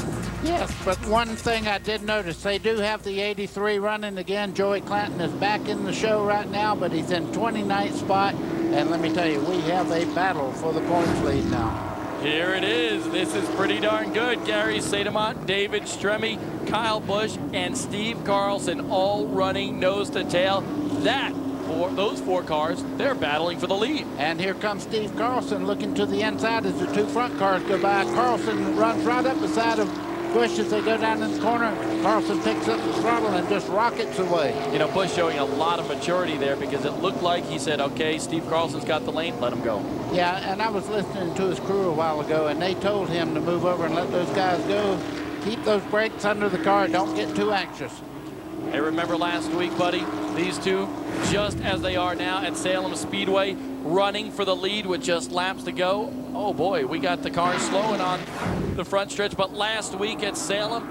Yes, but one thing I did notice, they do have the 83 running again. Joey Clanton is back in the show right now, but he's in 29th spot. And let me tell you, we have a battle for the points lead now. Here it is. This is pretty darn good. Gary St. Amant, David Stremme, Kyle Busch, and Steve Carlson all running nose to tail. Those 4 cars, they're battling for the lead. And here comes Steve Carlson looking to the inside as the 2 front cars go by. Carlson runs right up beside of Busch as they go down in the corner. Carlson picks up the throttle and just rockets away. You know, Busch showing a lot of maturity there because it looked like he said, okay, Steve Carlson's got the lane, let him go. Yeah, and I was listening to his crew a while ago, and they told him to move over and let those guys go. Keep those brakes under the car. Don't get too anxious. Hey, remember last week, buddy? These two, just as they are now at Salem Speedway, running for the lead with just laps to go. Oh boy, we got the cars slowing on the front stretch, but last week at Salem,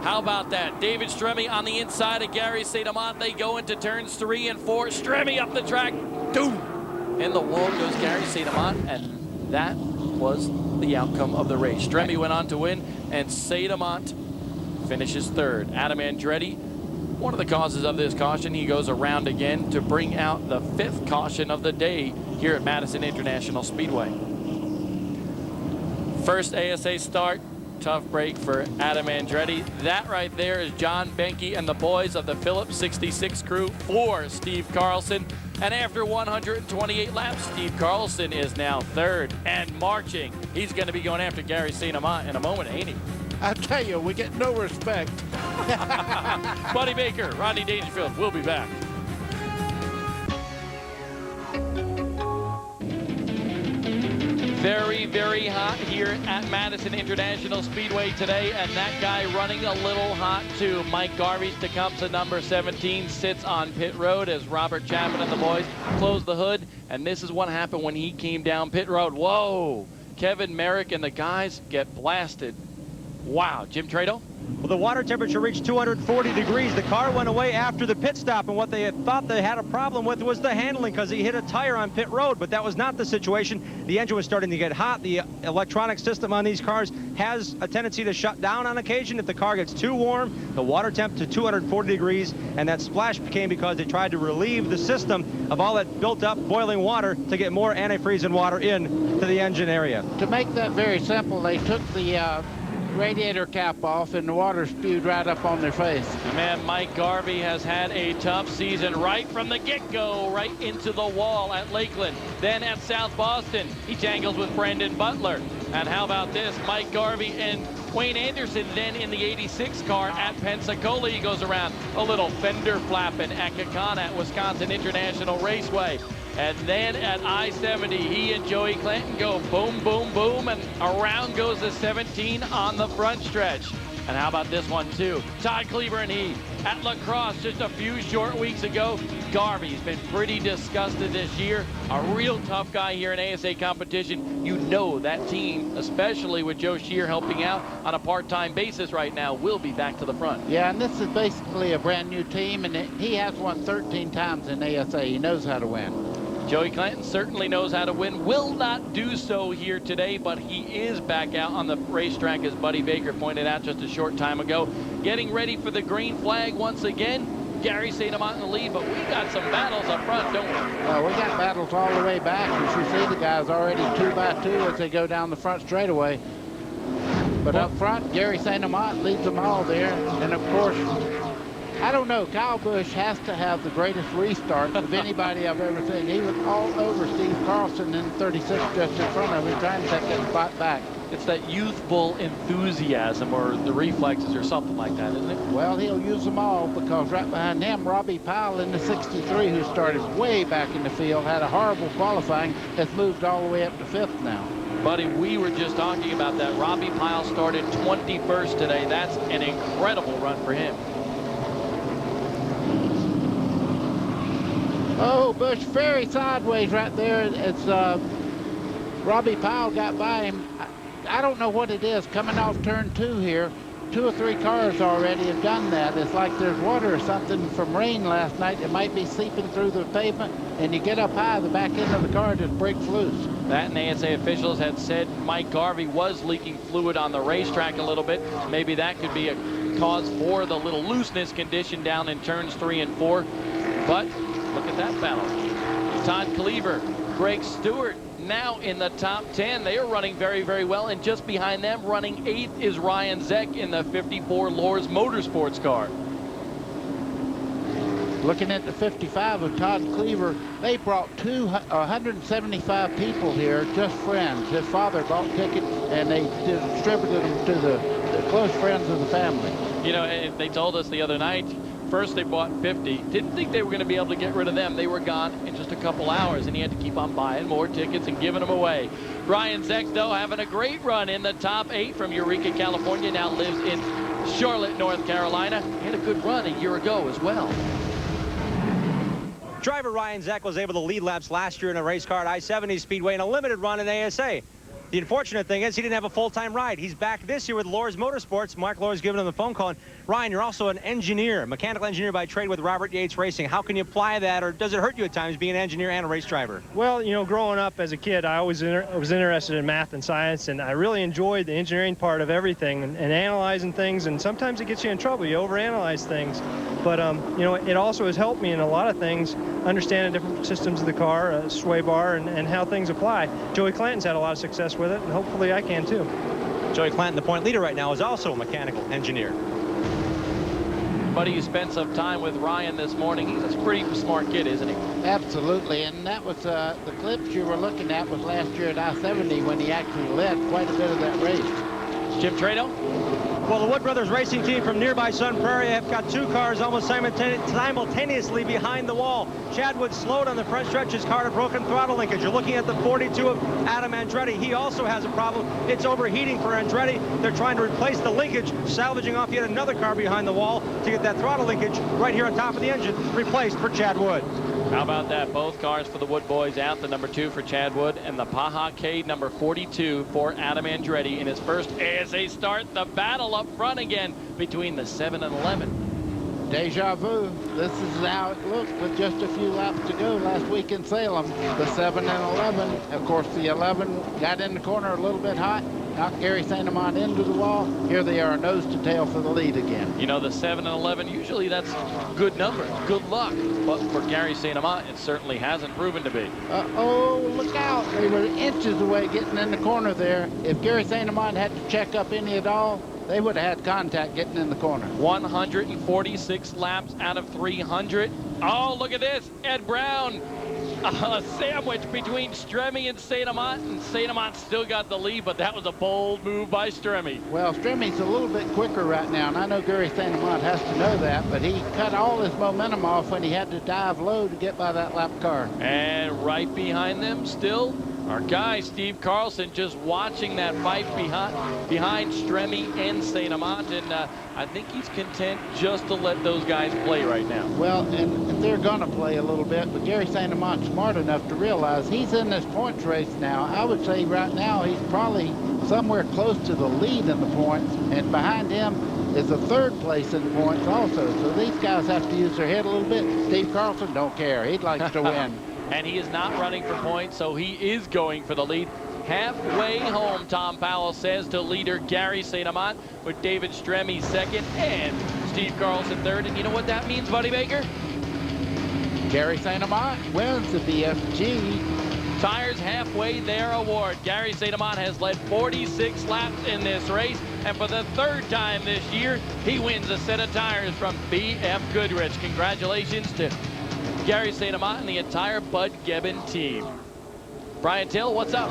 how about that? David Stremme on the inside of Gary St. Amant. They go into turns 3 and 4. Stremme up the track. Doom! In the wall goes Gary St. Amant, and that was the outcome of the race. Stremme went on to win, and St. Amant finishes 3rd. Adam Andretti, one of the causes of this caution, he goes around again to bring out the 5th caution of the day here at Madison International Speedway. First ASA start, tough break for Adam Andretti. That right there is John Benke and the boys of the Phillips 66 crew for Steve Carlson. And after 128 laps, Steve Carlson is now 3rd and marching. He's going to be going after Gary St. Amant in a moment, ain't he? I tell you, we get no respect. Buddy Baker, Rodney Dangerfield, we'll be back. Very, very hot here at Madison International Speedway today, and that guy running a little hot too. Mike Garvey's Tecumseh number 17 sits on pit road as Robert Chapman and the boys close the hood, and this is what happened when he came down pit road. Whoa! Kevin Merrick and the guys get blasted. Wow, Jim Trado? Well, the water temperature reached 240 degrees. The car went away after the pit stop, and what they had thought they had a problem with was the handling because he hit a tire on pit road, but that was not the situation. The engine was starting to get hot. The electronic system on these cars has a tendency to shut down on occasion if the car gets too warm. The water temp to 240 degrees, and that splash came because they tried to relieve the system of all that built up boiling water to get more antifreeze and water in to the engine area. To make that very simple, they took the radiator cap off and the water spewed right up on their face. Man, Mike Garvey has had a tough season right from the get-go, right into the wall at Lakeland. Then at South Boston, he tangles with Brandon Butler. And how about this? Mike Garvey and Wayne Anderson then in the 86 car at Pensacola. He goes around a little fender flapping at Kaukauna at Wisconsin International Raceway. And then at I-70, he and Joey Clanton go boom, boom, boom, and around goes the 17 on the front stretch. And how about this one, too? Todd Cleaver and he at La Crosse just a few short weeks ago. Garvey's been pretty disgusted this year. A real tough guy here in ASA competition. You know that team, especially with Joe Shear helping out on a part-time basis right now, will be back to the front. Yeah, and this is basically a brand new team, and he has won 13 times in ASA. He knows how to win. Joey Clanton certainly knows how to win. Will not do so here today, but he is back out on the racetrack, as Buddy Baker pointed out just a short time ago. Getting ready for the green flag once again. Gary St. Amant in the lead, but we got some battles up front, don't we? We got battles all the way back. As you see, the guys already 2 by 2 as they go down the front straightaway. But up front, Gary St. Amant leads them all there. And of course, I don't know, Kyle Busch has to have the greatest restart of anybody I've ever seen. He was all over Steve Carlson in 36 just in front of him, trying to take that spot back. It's that youthful enthusiasm or the reflexes or something like that, isn't it? Well, he'll use them all because right behind him, Robbie Powell in the 63, who started way back in the field, had a horrible qualifying, has moved all the way up to 5th now. Buddy, we were just talking about that. Robbie Powell started 21st today. That's an incredible run for him. Oh, Busch very sideways right there. It's Robbie Powell got by him. I don't know what it is coming off turn 2 here. 2 or 3 cars already have done that. It's like there's water or something from rain last night. It might be seeping through the pavement, and you get up high, the back end of the car just breaks loose. That and ASA officials had said Mike Garvey was leaking fluid on the racetrack a little bit. Maybe that could be a cause for the little looseness condition down in turns 3 and 4. But look at that battle. Todd Cleaver, Greg Stewart now in the top 10. They are running very, very well. And just behind them, running 8th, is Ryan Zeck in the 54 Lohr's Motorsports car. Looking at the 55 of Todd Cleaver, they brought 175 people here, just friends. His father bought tickets, and they distributed them to the close friends of the family. You know, and they told us the other night, first they bought 50. Didn't think they were going to be able to get rid of them. They were gone in just a couple hours, and he had to keep on buying more tickets and giving them away. Ryan Zeck, though, having a great run in the top 8 from Eureka, California, now lives in Charlotte, North Carolina. He had a good run a year ago as well. Driver Ryan Zeck was able to lead laps last year in a race car at I-70 Speedway in a limited run in ASA. The unfortunate thing is he didn't have a full-time ride. He's back this year with Lohr's Motorsports. Mark Lohr's given him the phone call. And Ryan, you're also an engineer, mechanical engineer by trade with Robert Yates Racing. How can you apply that, or does it hurt you at times being an engineer and a race driver? Well, you know, growing up as a kid, I always was interested in math and science, and I really enjoyed the engineering part of everything and analyzing things. And sometimes it gets you in trouble. You overanalyze things. But, you know, it also has helped me in a lot of things, understanding different systems of the car, sway bar, and how things apply. Joey Clanton's had a lot of success with it, and hopefully I can too. Joey Clanton, the point leader right now, is also a mechanical engineer. Buddy, you spent some time with Ryan this morning. He's a pretty smart kid, isn't he? Absolutely, and that was the clips you were looking at was last year at I-70 when he actually led quite a bit of that race. Jim Trado? Well, the Wood Brothers racing team from nearby Sun Prairie have got 2 cars almost simultaneously behind the wall. Chad Wood slowed on the front stretch. His car had broken throttle linkage. You're looking at the 42 of Adam Andretti. He also has a problem. It's overheating for Andretti. They're trying to replace the linkage, salvaging off yet another car behind the wall to get that throttle linkage right here on top of the engine replaced for Chad Wood. How about that? Both cars for the Wood boys out. The number 2 for Chad Wood and the Baja Cade number 42 for Adam Andretti in his first ASA start. The battle up front again between the 7 and 11. Deja vu. This is how it looked with just a few laps to go last week in Salem. The 7 and 11. Of course, the 11 got in the corner a little bit hot, knocked Gary St. Amant into the wall. Here they are, nose to tail for the lead again. You know, the 7 and 11, usually that's good numbers, good luck. But for Gary St. Amant, it certainly hasn't proven to be. Oh, look out. They were inches away getting in the corner there. If Gary St. Amant had to check up any at all, they would have had contact getting in the corner. 146 laps out of 300. Oh, look at this. Ed Brown, a sandwich between Stremme and St. Amant, and St. Amant still got the lead, but that was a bold move by Stremme. Well, Stremme's a little bit quicker right now, and I know Gary St. Amant has to know that, but he cut all his momentum off when he had to dive low to get by that lap car. And right behind them still, our guy, Steve Carlson, just watching that fight behind Stremme and St. Amant, and I think he's content just to let those guys play right now. Well, and they're going to play a little bit, but Gary St. Amant's smart enough to realize he's in this points race now. I would say right now he's probably somewhere close to the lead in the points, and behind him is the 3rd place in points also. So these guys have to use their head a little bit. Steve Carlson don't care. He likes to win. And he is not running for points, so he is going for the lead. Halfway home, Tom Powell says, to leader Gary St. Amant, with David Stremme 2nd and Steve Carlson 3rd. And you know what that means, Buddy Baker? Gary St. Amant wins the BFG. Tires halfway their award. Gary St. Amant has led 46 laps in this race, and for the 3rd time this year, he wins a set of tires from BF Goodrich. Congratulations to Gary St. Amant and the entire Bud Gebbin team. Brian Till, what's up?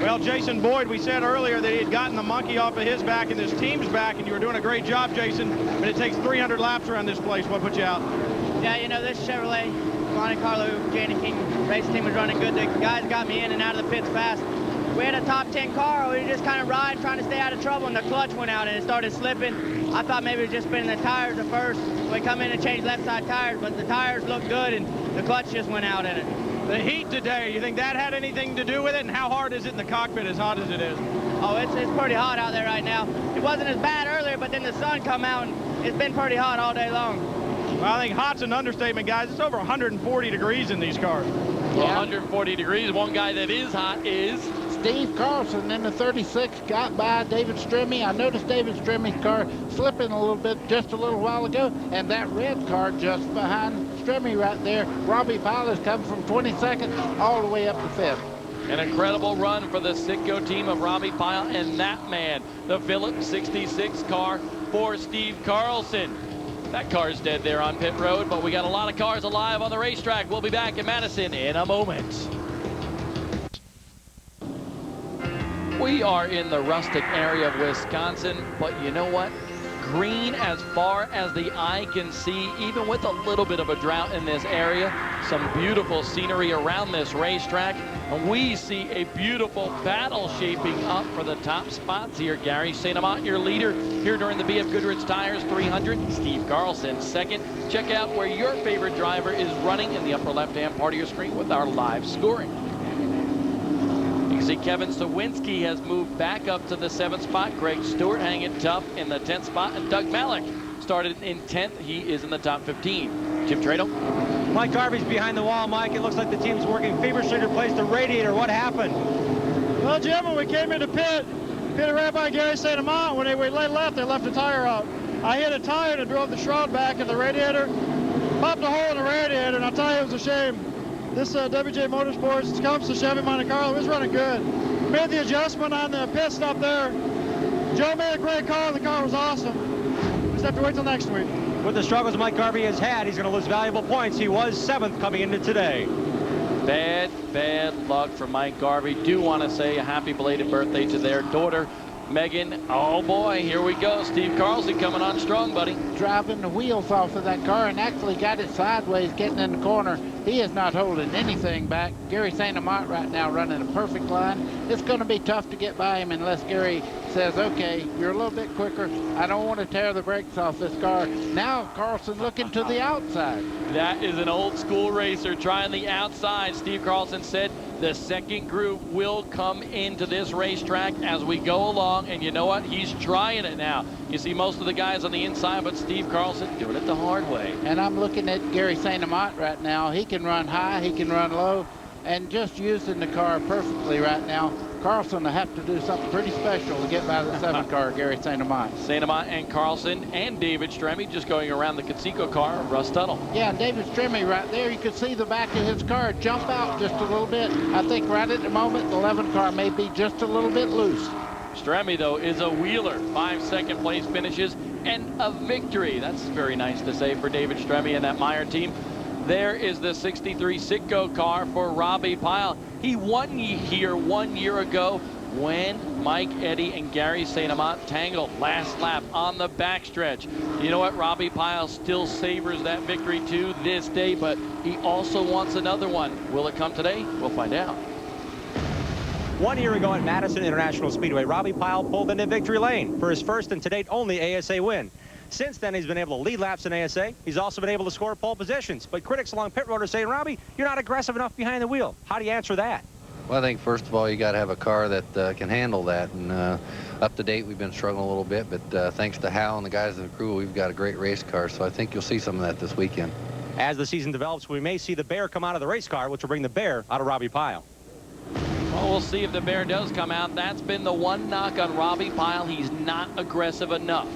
Well, Jason Boyd, we said earlier that he had gotten the monkey off of his back and his team's back, and you were doing a great job, Jason, but it takes 300 laps around this place. What put you out? Yeah, you know, this Chevrolet Monte Carlo Janie King race team was running good. The guys got me in and out of the pits fast. We had a top 10 car. We were just kind of riding, trying to stay out of trouble, and the clutch went out and it started slipping. I thought maybe it was just spinning the tires at first. We come in and change left side tires, but the tires looked good and the clutch just went out in it. The heat today, you think that had anything to do with it? And how hard is it in the cockpit, as hot as it is? Oh, it's pretty hot out there right now. It wasn't as bad earlier, but then the sun come out and it's been pretty hot all day long. Well, I think hot's an understatement, guys. It's over 140 degrees in these cars. Well, 140 degrees. One guy that is hot is Steve Carlson in the 36 got by David Stremme. I noticed David Stremme's car slipping a little bit just a little while ago, and that red car just behind Stremme right there. Robbie Pila's come from 22nd all the way up to 5th. an incredible run for the Sitco team of Robbie Pyle and that man, the Phillips 66 car for Steve Carlson. That car's dead there on pit road, but we got a lot of cars alive on the racetrack. We'll be back in Madison in a moment. We are in the rustic area of Wisconsin, but you know what? Green as far as the eye can see, even with a little bit of a drought in this area. Some beautiful scenery around this racetrack. And we see a beautiful battle shaping up for the top spots here. Gary St. Amant, your leader here during the BF Goodrich Tires 300. Steve Carlson, second. Check out where your favorite driver is running in the upper left-hand part of your screen with our live scoring. You can see Kevin Sawinski has moved back up to the 7th spot. Greg Stewart hanging tough in the 10th spot. And Doug Malik started in 10th. He is in the top 15. Jim Trado. Mike Garvey's behind the wall. Mike, it looks like the team's working feverishly to replace the radiator. What happened? Well, Jim, when we came into pitted right by Gary St. Amant. When they left the tire out. I hit a tire and drove the shroud back in the radiator, popped a hole in the radiator, and I'll tell you, it was a shame. This WJ Motorsports comes to Chevy Monte Carlo. It was running good. Made the adjustment on the pit stop there. Joe made a great call. The car was awesome. Just have to wait till next week. With the struggles Mike Garvey has had, he's going to lose valuable points. He was 7th coming into today. Bad luck for Mike Garvey. Do want to say a happy belated birthday to their daughter, Megan. Oh boy, here we go. Steve Carlson coming on strong, buddy. Driving the wheels off of that car and actually got it sideways, getting in the corner. He is not holding anything back. Gary St. Amant right now running a perfect line. It's going to be tough to get by him unless Gary says, okay, you're a little bit quicker. I don't want to tear the brakes off this car. Now Carlson looking to the outside. That is an old school racer trying the outside. Steve Carlson said the second group will come into this racetrack as we go along, and you know what? He's trying it now. You see most of the guys on the inside, but Steve Carlson doing it the hard way. And I'm looking at Gary St. Amant right now. He can run high, he can run low, and just using the car perfectly right now. Carlson will have to do something pretty special to get by the 7 car, Gary St. Amant. St. Amant and Carlson and David Stremme just going around the Conseco car, Russ Tuttle. Yeah, David Stremme right there, you could see the back of his car jump out just a little bit. I think right at the moment, the 11 car may be just a little bit loose. Stremme, though, is a wheeler. 5 second-place finishes and a victory. That's very nice to say for David Stremme and that Meyer team. There is the 63 Sitco car for Robbie Pyle. He won here 1 year ago when Mike Eddy and Gary St. Amant tangled last lap on the backstretch. You know what? Robbie Pyle still savors that victory to this day, but he also wants another one. Will it come today? We'll find out. 1 year ago at Madison International Speedway, Robbie Pyle pulled into victory lane for his first and to date only ASA win. Since then, he's been able to lead laps in ASA. He's also been able to score pole positions. But critics along pit road are saying, Robbie, you're not aggressive enough behind the wheel. How do you answer that? Well, I think first of all, you got to have a car that can handle that. And up to date, we've been struggling a little bit. But thanks to Hal and the guys in the crew, we've got a great race car. So I think you'll see some of that this weekend. As the season develops, we may see the Bear come out of the race car, which will bring the Bear out of Robbie Pyle. Well, we'll see if the Bear does come out. That's been the one knock on Robbie Pyle. He's not aggressive enough.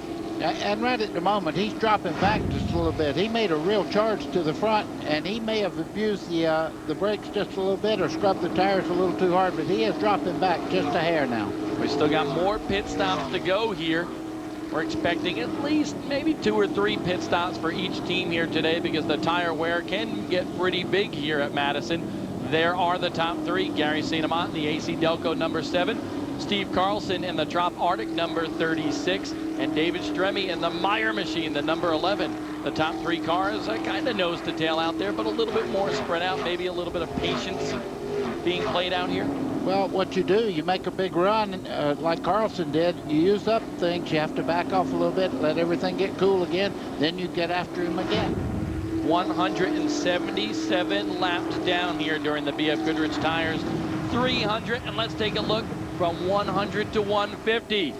And right at the moment, he's dropping back just a little bit. He made a real charge to the front, and he may have abused the brakes just a little bit or scrubbed the tires a little too hard, but he is dropping back just a hair now. We still got more pit stops to go here. We're expecting at least maybe 2 or 3 pit stops for each team here today because the tire wear can get pretty big here at Madison. There are the top 3, Gary St. Amant, the AC Delco number 7, Steve Carlson in the Trop Arctic number 36, and David Stremme in the Meyer machine, the number 11. The top 3 cars are kind of nose to tail out there, but a little bit more spread out, maybe a little bit of patience being played out here. Well, what you do, you make a big run like Carlson did. You use up things. You have to back off a little bit, let everything get cool again. Then you get after him again. 177 laps down here during the BF Goodrich tires. 300, and let's take a look from 100 to 150.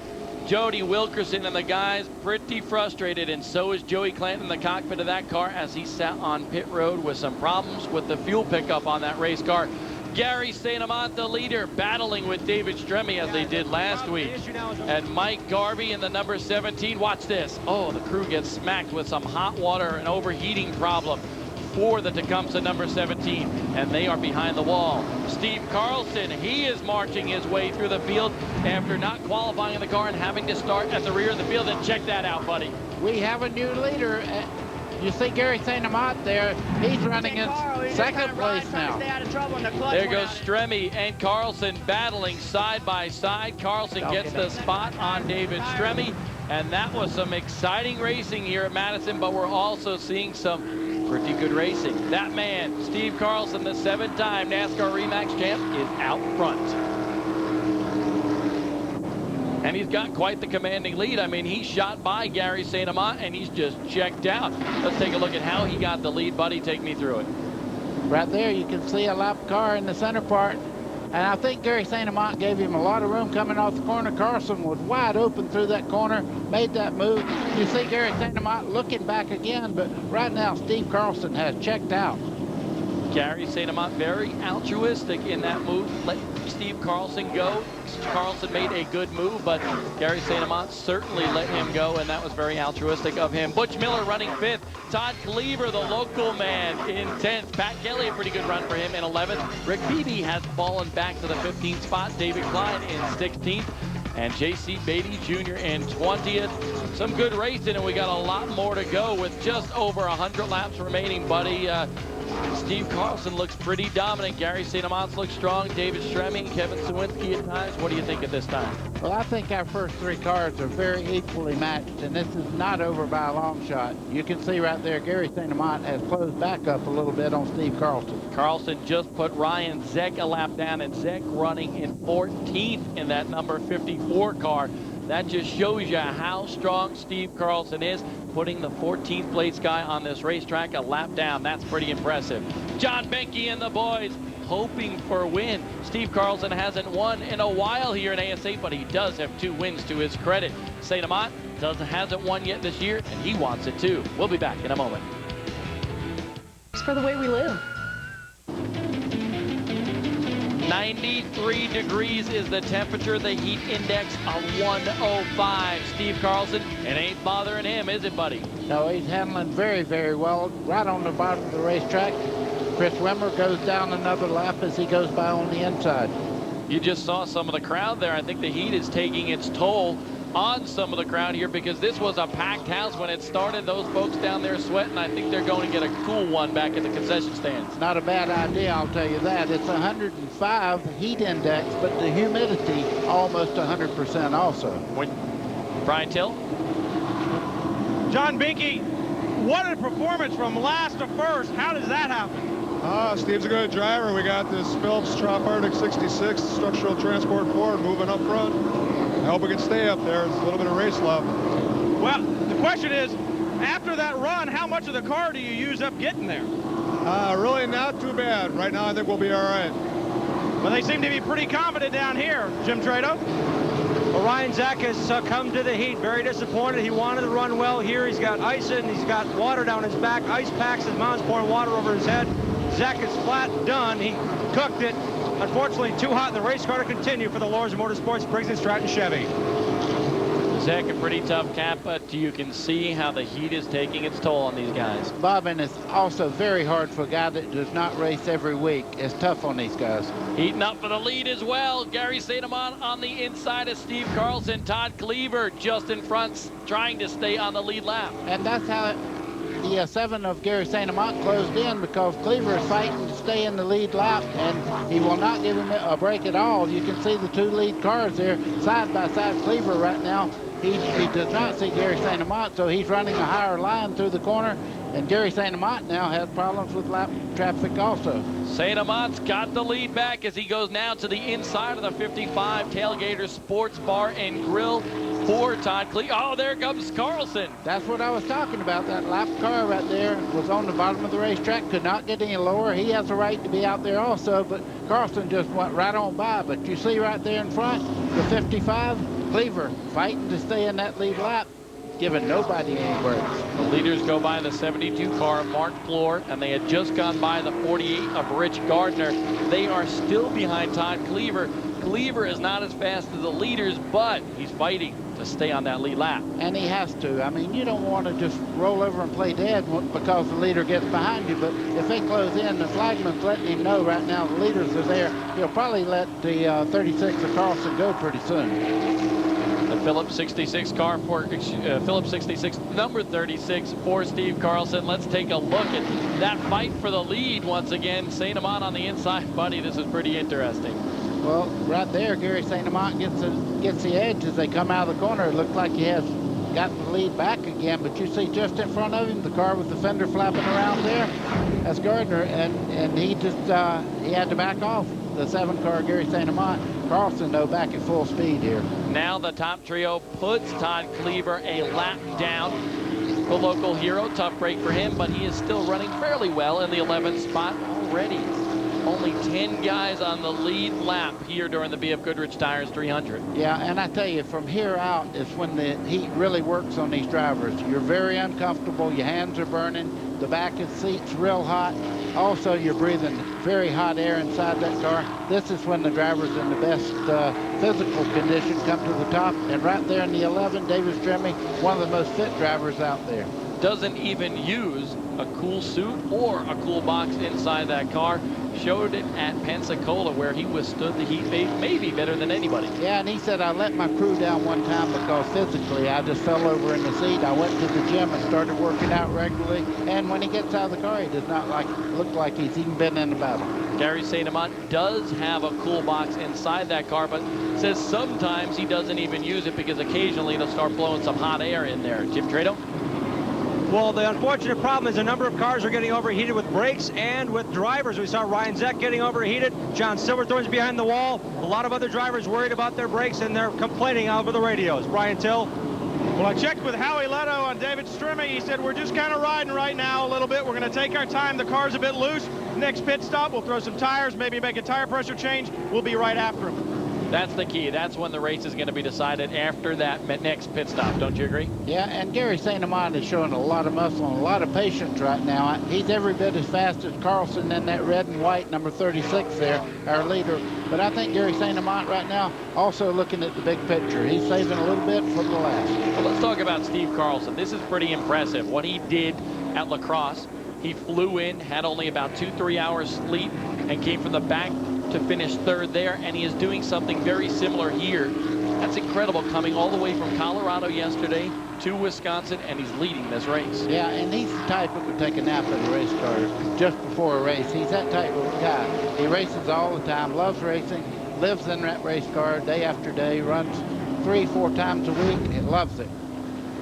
Jody Wilkerson and the guys pretty frustrated, and so is Joey Clanton in the cockpit of that car as he sat on pit road with some problems with the fuel pickup on that race car. Gary St. Amant, the leader, battling with David Stremme as they did last week. And Mike Garvey in the number 17. Watch this. Oh, the crew gets smacked with some hot water and overheating problem for the Tecumseh number 17, and they are behind the wall. Steve Carlson, he is marching his way through the field after not qualifying in the car and having to start at the rear of the field. And check that out, buddy. We have a new leader. You see Gary St. Amant there. He's running in second place now. There goes Stremme and Carlson battling side by side. Carlson gets the spot on David Stremme, and that was some exciting racing here at Madison, but we're also seeing some pretty good racing. That man, Steve Carlson, the 7-time NASCAR REMAX champ, is out front. And he's got quite the commanding lead. I mean, he shot by Gary St. Amant, and he's just checked out. Let's take a look at how he got the lead. Buddy, take me through it. Right there, you can see a lap car in the center part. And I think Gary St. Amant gave him a lot of room coming off the corner. Carlson was wide open through that corner, made that move. You see Gary St. Amant looking back again, but right now Steve Carlson has checked out. Gary St. Amant very altruistic in that move. Let Steve Carlson go. Carlson made a good move, but Gary St. Amant certainly let him go, and that was very altruistic of him. Butch Miller running 5th. Todd Cleaver, the local man, in 10th. Pat Kelly, a pretty good run for him in 11th. Rick Beebe has fallen back to the 15th spot. David Klein in 16th. And J.C. Beatty Jr. in 20th. Some good racing, and we got a lot more to go with just over 100 laps remaining, buddy. Steve Carlson looks pretty dominant. Gary St. Amant looks strong. David Stremme, Kevin Sawinski at times. What do you think at this time? Well, I think our first 3 cars are very equally matched, and this is not over by a long shot. You can see right there, Gary St. Amant has closed back up a little bit on Steve Carlson. Carlson just put Ryan Zeck a lap down, and Zeck running in 14th in that number 54 car. That just shows you how strong Steve Carlson is, putting the 14th place guy on this racetrack a lap down. That's pretty impressive. John Benke and the boys hoping for a win. Steve Carlson hasn't won in a while here in ASA, but he does have 2 wins to his credit. St. Amant hasn't won yet this year, and he wants it too. We'll be back in a moment. It's for the way we live. 93 degrees is the temperature, the heat index of 105. Steve Carlson, it ain't bothering him, is it, buddy? No, he's handling very, very well. Right on the bottom of the racetrack. Chris Wimmer goes down another lap as he goes by on the inside. You just saw some of the crowd there. I think the heat is taking its toll on some of the crowd here, because this was a packed house when it started. Those folks down there sweating. I think they're going to get a cool one back at the concession stands. Not a bad idea, I'll tell you that. It's 105 heat index, but the humidity almost 100% also. Brian Till? John Benke, what a performance from last to first. How does that happen? Steve's a good driver. We got this Phillips Arctic 66 structural transport Ford moving up front. I hope we can stay up there. It's a little bit of race left. Well, the question is, after that run, how much of the car do you use up getting there? Really not too bad. Right now, I think we'll be all right. Well, they seem to be pretty confident down here, Jim Trado. Well, Ryan Zach has succumbed to the heat. Very disappointed. He wanted to run well here. He's got ice in. He's got water down his back. Ice packs as Mounds pouring water over his head. Zach is flat done. He cooked it. Unfortunately, too hot in the race car to continue for the Lords of Motorsports, Briggs & Stratton Chevy. Zach, a pretty tough cap, but you can see how the heat is taking its toll on these guys. Bob, and it's also very hard for a guy that does not race every week. It's tough on these guys. Heating up for the lead as well. Gary St. Amant on the inside of Steve Carlson. Todd Cleaver just in front, trying to stay on the lead lap. And that's how the 7 of Gary St. Amant closed in, because Cleaver is fighting to stay in the lead lap, and he will not give him a break at all. You can see the 2 lead cars there side by side. Cleaver right now, he does not see Gary St. Amant, so he's running a higher line through the corner, and Gary St. Amant now has problems with lap traffic also. St. Amant's got the lead back as he goes now to the inside of the 55 Tailgater Sports Bar and Grill for Todd Cleaver. Oh, there comes Carlson. That's what I was talking about. That lap car right there was on the bottom of the racetrack, could not get any lower. He has a right to be out there also, but Carlson just went right on by. But you see right there in front, the 55, Cleaver fighting to stay in that lead lap, giving nobody any breaks. The leaders go by the 72 car, Mark Floor, and they had just gone by the 48 of Rich Gardner. They are still behind Todd Cleaver. Cleaver is not as fast as the leaders, but he's fighting to stay on that lead lap. And he has to. I mean, you don't want to just roll over and play dead because the leader gets behind you, but if they close in, the flagman's letting him know right now the leaders are there. He'll probably let the 36 of Carlson go pretty soon. The Phillips 66 car for Phillips 66, number 36 for Steve Carlson. Let's take a look at that fight for the lead once again. St. Amant on the inside. Buddy, this is pretty interesting. Well, right there, Gary St. Amant gets the edge as they come out of the corner. It looks like he has gotten the lead back again, but you see just in front of him, the car with the fender flapping around there, that's Gardner, and he just, he had to back off. The 7 car, Gary St. Amant. Carlson, though, back at full speed here. Now the top trio puts Todd Cleaver a lap down. The local hero, tough break for him, but he is still running fairly well in the 11th spot already. Only 10 guys on the lead lap here during the BF Goodrich Tires 300. Yeah, and I tell you, from here out is when the heat really works on these drivers. You're very uncomfortable, your hands are burning, the back of the seat's real hot. Also, you're breathing very hot air inside that car. This is when the drivers in the best physical condition come to the top. And right there in the 11, Davis Dremy, one of the most fit drivers out there. Doesn't even use a cool suit or a cool box inside that car. Showed it at Pensacola where he withstood the heat maybe better than anybody. Yeah, and he said, I let my crew down one time because physically I just fell over in the seat. I went to the gym and started working out regularly. And when he gets out of the car, he does not look like he's even been in a battle. Gary St. Amant does have a cool box inside that car, but says sometimes he doesn't even use it because occasionally it'll start blowing some hot air in there. Jim Trado? Well, the unfortunate problem is a number of cars are getting overheated with brakes and with drivers. We saw Ryan Zeck getting overheated. John Silverthorne's behind the wall. A lot of other drivers worried about their brakes, and they're complaining over the radios. Brian Till. Well, I checked with Howie Leto on David Strimmy. He said, we're just kind of riding right now a little bit. We're going to take our time. The car's a bit loose. Next pit stop, we'll throw some tires, maybe make a tire pressure change. We'll be right after him. That's the key. That's when the race is going to be decided, after that next pit stop. Don't you agree? Yeah, and Gary St. Amant is showing a lot of muscle and a lot of patience right now. He's every bit as fast as Carlson in that red and white number 36 there, our leader. But I think Gary St. Amant right now also looking at the big picture. He's saving a little bit for the last. Well, let's talk about Steve Carlson. This is pretty impressive. What he did at La Crosse, he flew in, had only about 2-3 hours sleep, and came from the back to finish third there, and he is doing something very similar here. That's incredible, coming all the way from Colorado yesterday to Wisconsin, and he's leading this race. Yeah, and he's the type that would take a nap in a race car just before a race. He's that type of guy. He races all the time, loves racing, lives in that race car day after day, runs 3-4 times a week, and loves it.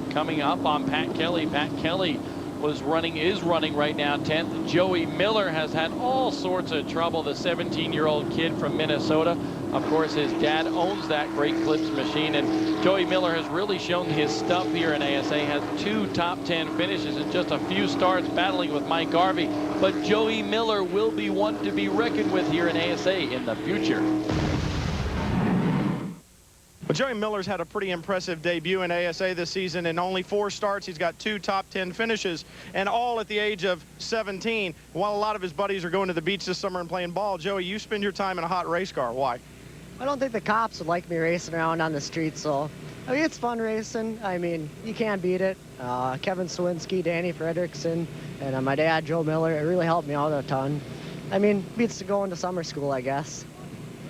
Coming up on Pat Kelly. Pat Kelly is running right now 10th. Joey Miller has had all sorts of trouble, the 17-year-old kid from Minnesota. Of course, his dad owns that Great Clips machine, and Joey Miller has really shown his stuff here in ASA, has 2 top 10 finishes in just a few starts, battling with Mike Garvey. But Joey Miller will be one to be reckoned with here in ASA in the future. Well, Joey Miller's had a pretty impressive debut in ASA this season. In only 4 starts, he's got 2 top 10 finishes, and all at the age of 17. While a lot of his buddies are going to the beach this summer and playing ball, Joey, you spend your time in a hot race car. Why? I don't think the cops would like me racing around on the street, so I mean, it's fun racing. I mean, you can't beat it. Kevin Swinski, Danny Fredrickson, and my dad, Joe Miller, it really helped me out a ton. I mean, beats going to summer school, I guess.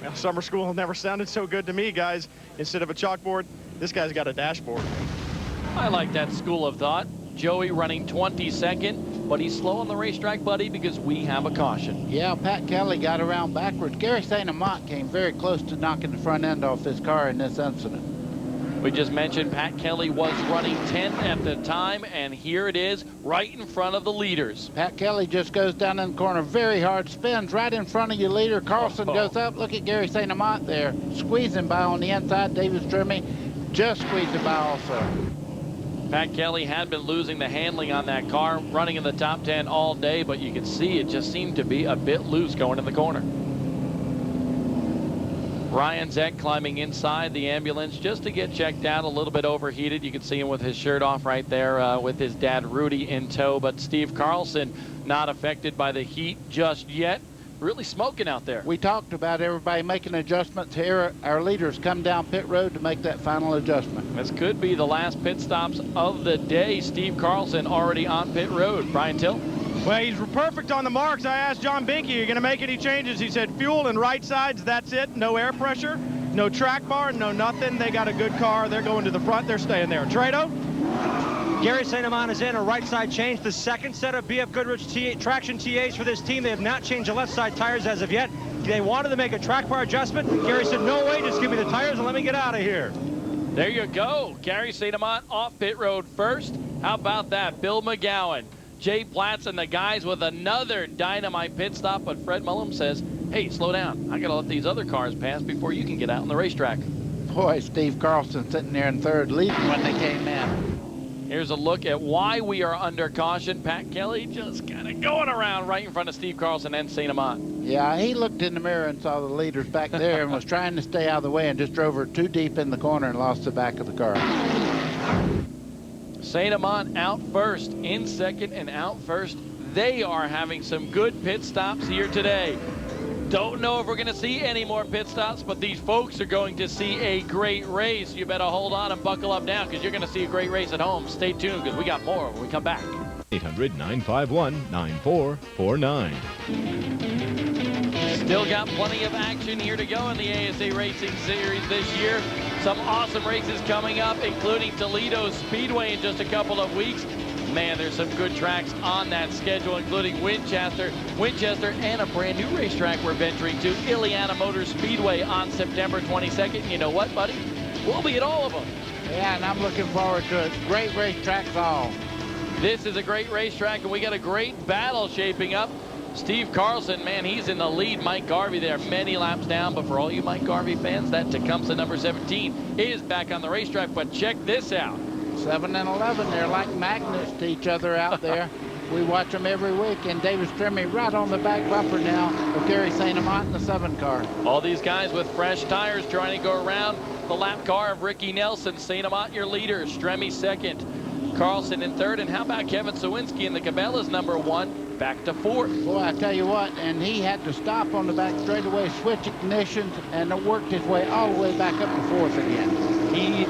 Well, summer school never sounded so good to me, guys. Instead of a chalkboard, this guy's got a dashboard. I like that school of thought. Joey running 22nd, but he's slow on the racetrack, buddy, because we have a caution. Yeah, Pat Kelly got around backwards. Gary St. Amant came very close to knocking the front end off his car in this incident. We just mentioned Pat Kelly was running 10th at the time, and here it is right in front of the leaders. Pat Kelly just goes down in the corner, very hard, spins right in front of your leader. Carlson goes up. Look at Gary St. Amant there, squeezing by on the inside. David Strimmy just squeezing by also. Pat Kelly had been losing the handling on that car, running in the top 10 all day, but you can see it just seemed to be a bit loose going in the corner. Ryan Zeck climbing inside the ambulance just to get checked out, a little bit overheated. You can see him with his shirt off right there with his dad Rudy in tow. But Steve Carlson not affected by the heat just yet. Really smoking out there. We talked about everybody making adjustments here. Our leaders come down pit road to make that final adjustment. This could be the last pit stops of the day. Steve Carlson already on pit road. Brian Till. Well, he's perfect on the marks. I asked John Binky, are you going to make any changes? He said fuel and right sides, that's it. No air pressure, no track bar, no nothing. They got a good car. They're going to the front. They're staying there. Trado? Gary St. Amant is in a right side change. The second set of BF Goodrich traction TAs for this team. They have not changed the left side tires as of yet. They wanted to make a track bar adjustment. Gary said, no way, just give me the tires and let me get out of here. There you go. Gary St. Amant off pit road first. How about that? Bill McGowan, Jay Platts, and the guys with another dynamite pit stop. But Fred Mullum says, hey, slow down. I got to let these other cars pass before you can get out on the racetrack. Boy, Steve Carlson sitting there in third, leading when they came in. Here's a look at why we are under caution. Pat Kelly just kind of going around right in front of Steve Carlson and St. Amant. Yeah, he looked in the mirror and saw the leaders back there and was trying to stay out of the way and just drove her too deep in the corner and lost the back of the car. St. Amant out first, in second and out first. They are having some good pit stops here today. Don't know if we're going to see any more pit stops, but these folks are going to see a great race. You better hold on and buckle up now because you're going to see a great race at home. Stay tuned because we got more when we come back. 800-951-9449. Still got plenty of action here to go in the ASA Racing Series this year. Some awesome races coming up, including Toledo Speedway in just a couple of weeks. Man, there's some good tracks on that schedule, including Winchester, and a brand new racetrack we're venturing to, Ileana Motor Speedway on September 22nd. You know what, buddy? We'll be at all of them. Yeah, and I'm looking forward to it. Great racetracks all. This is a great racetrack, and we got a great battle shaping up. Steve Carlson, man, he's in the lead. Mike Garvey there, many laps down. But for all you Mike Garvey fans, that Tecumseh number 17 is back on the racetrack. But check this out. 7 and 11, they're like magnets to each other out there. We watch them every week, and David Stremme right on the back bumper now of Gary St. Amant in the 7 car. All these guys with fresh tires trying to go around the lap car of Ricky Nelson. St. Amant, your leader. Stremme second. Carlson in third. And how about Kevin Sawinski in the Cabela's number 1, back to 4th. Boy, I tell you what, and he had to stop on the back straightaway, switch ignitions, and worked his way all the way back up to 4th again.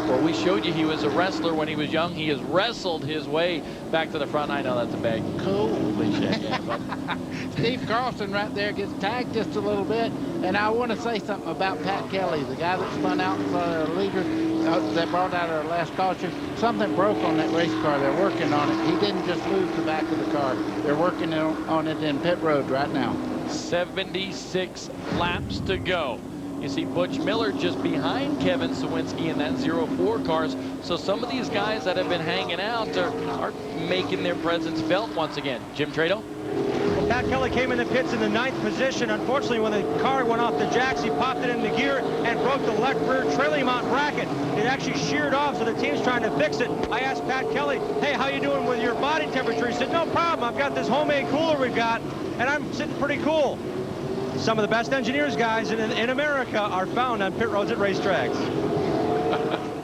Well, we showed you he was a wrestler when he was young. He has wrestled his way back to the front. I know that's a big cool cliche. Yeah, but Steve Carlson right there gets tagged just a little bit. And I want to say something about Pat Kelly, the guy that spun out in front of the leader that brought out our last caution. Something broke on that race car. They're working on it. He didn't just lose the back of the car. They're working on it in pit road right now. 76 laps to go. You see Butch Miller just behind Kevin Sawinski in that 04 cars. So some of these guys that have been hanging out are making their presence felt once again. Jim Trado? Well, Pat Kelly came in the pits in the 9th position. Unfortunately, when the car went off the jacks, he popped it into gear and broke the left rear trailing mount bracket. It actually sheared off, so the team's trying to fix it. I asked Pat Kelly, hey, how you doing with your body temperature? He said, no problem. I've got this homemade cooler we've got, and I'm sitting pretty cool. Some of the best engineers, guys, in America are found on pit roads at racetracks.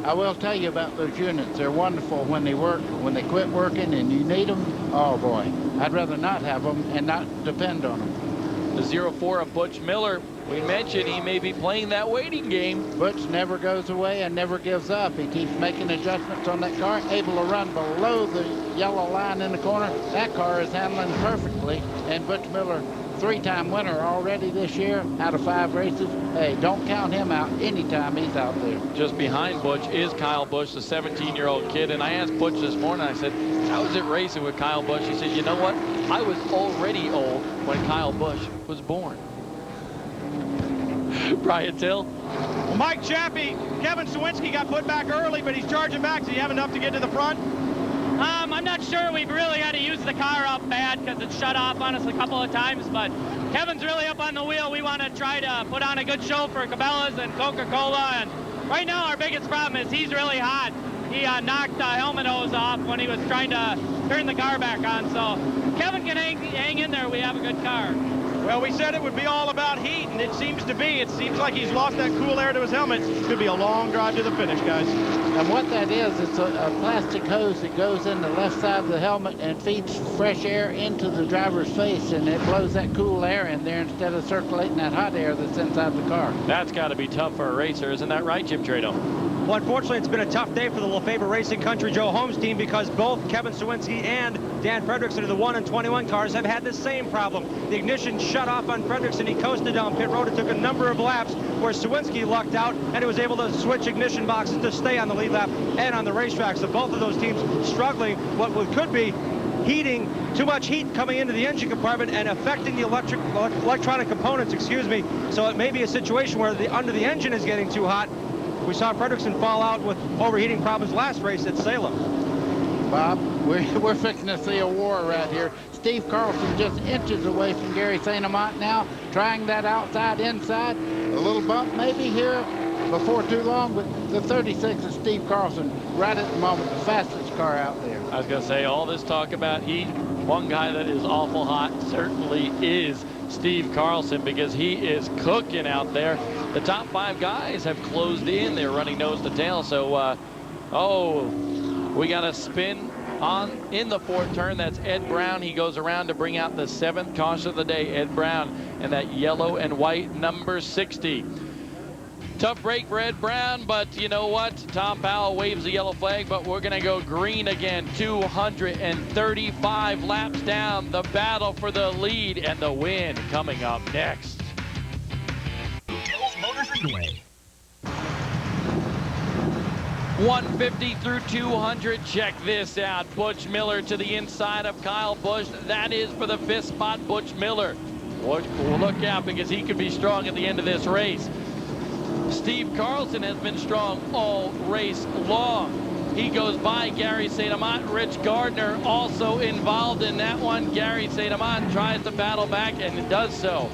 I will tell you about those units. They're wonderful when they work. When they quit working and you need them, oh boy, I'd rather not have them and not depend on them. The 04 of Butch Miller, we mentioned he may be playing that waiting game. Butch never goes away and never gives up. He keeps making adjustments on that car, able to run below the yellow line in the corner. That car is handling perfectly, and Butch Miller, 3-time winner already this year out of 5 races. Hey, don't count him out anytime he's out there. Just behind Butch is Kyle Busch, the 17-year-old kid. And I asked Butch this morning, I said, how is it racing with Kyle Busch? He said, you know what? I was already old when Kyle Busch was born. Brian Till. Well, Mike Chappie, Kevin Sawinski got put back early, but he's charging back. Does he have enough to get to the front? I'm not sure. We've really had to use the car up bad because it's shut off on us a couple of times, but Kevin's really up on the wheel. We want to try to put on a good show for Cabela's and Coca-Cola, and right now our biggest problem is he's really hot. He knocked the helmet hose off when he was trying to turn the car back on, so Kevin can hang in there. We have a good car. Well, we said it would be all about heat, and it seems to be. It seems like he's lost that cool air to his helmet. Could be a long drive to the finish, guys. And what that is, it's a plastic hose that goes in the left side of the helmet and feeds fresh air into the driver's face, and it blows that cool air in there instead of circulating that hot air that's inside the car. That's got to be tough for a racer. Isn't that right, Jim Trado? Well, unfortunately, it's been a tough day for the Lefebvre Racing Country Joe Holmes team because both Kevin Sawinski and Dan Fredrickson of the 1 and 21 cars have had the same problem. The ignition shut off on Fredrickson. He coasted down pit road. It took a number of laps where Sawinski lucked out, and he was able to switch ignition boxes to stay on the lead lap and on the racetrack. So both of those teams struggling what could be heating, too much heat coming into the engine compartment and affecting the electronic components, So it may be a situation where under the engine is getting too hot. We saw Fredrickson fall out with overheating problems last race at Salem. Bob, we're fixing to see a war right here. Steve Carlson just inches away from Gary St. Amant now, trying that outside, inside. A little bump maybe here before too long, but the 36 is Steve Carlson right at the moment, the fastest car out there. I was going to say, all this talk about heat, one guy that is awful hot certainly is Steve Carlson, because he is cooking out there. The top 5 guys have closed in. They're running nose to tail. So, we got a spin in the 4th turn. That's Ed Brown. He goes around to bring out the 7th caution of the day. Ed Brown and that yellow and white number 60. Tough break for Ed Brown, but you know what? Tom Powell waves the yellow flag, but we're going to go green again. 235 laps down. The battle for the lead and the win coming up next. Motor Speedway. 150 through 200. Check this out. Butch Miller to the inside of Kyle Busch. That is for the 5th spot, Butch Miller. Look out, because he could be strong at the end of this race. Steve Carlson has been strong all race long. He goes by Gary St. Amant. Rich Gardner also involved in that one. Gary St. Amant tries to battle back and does so.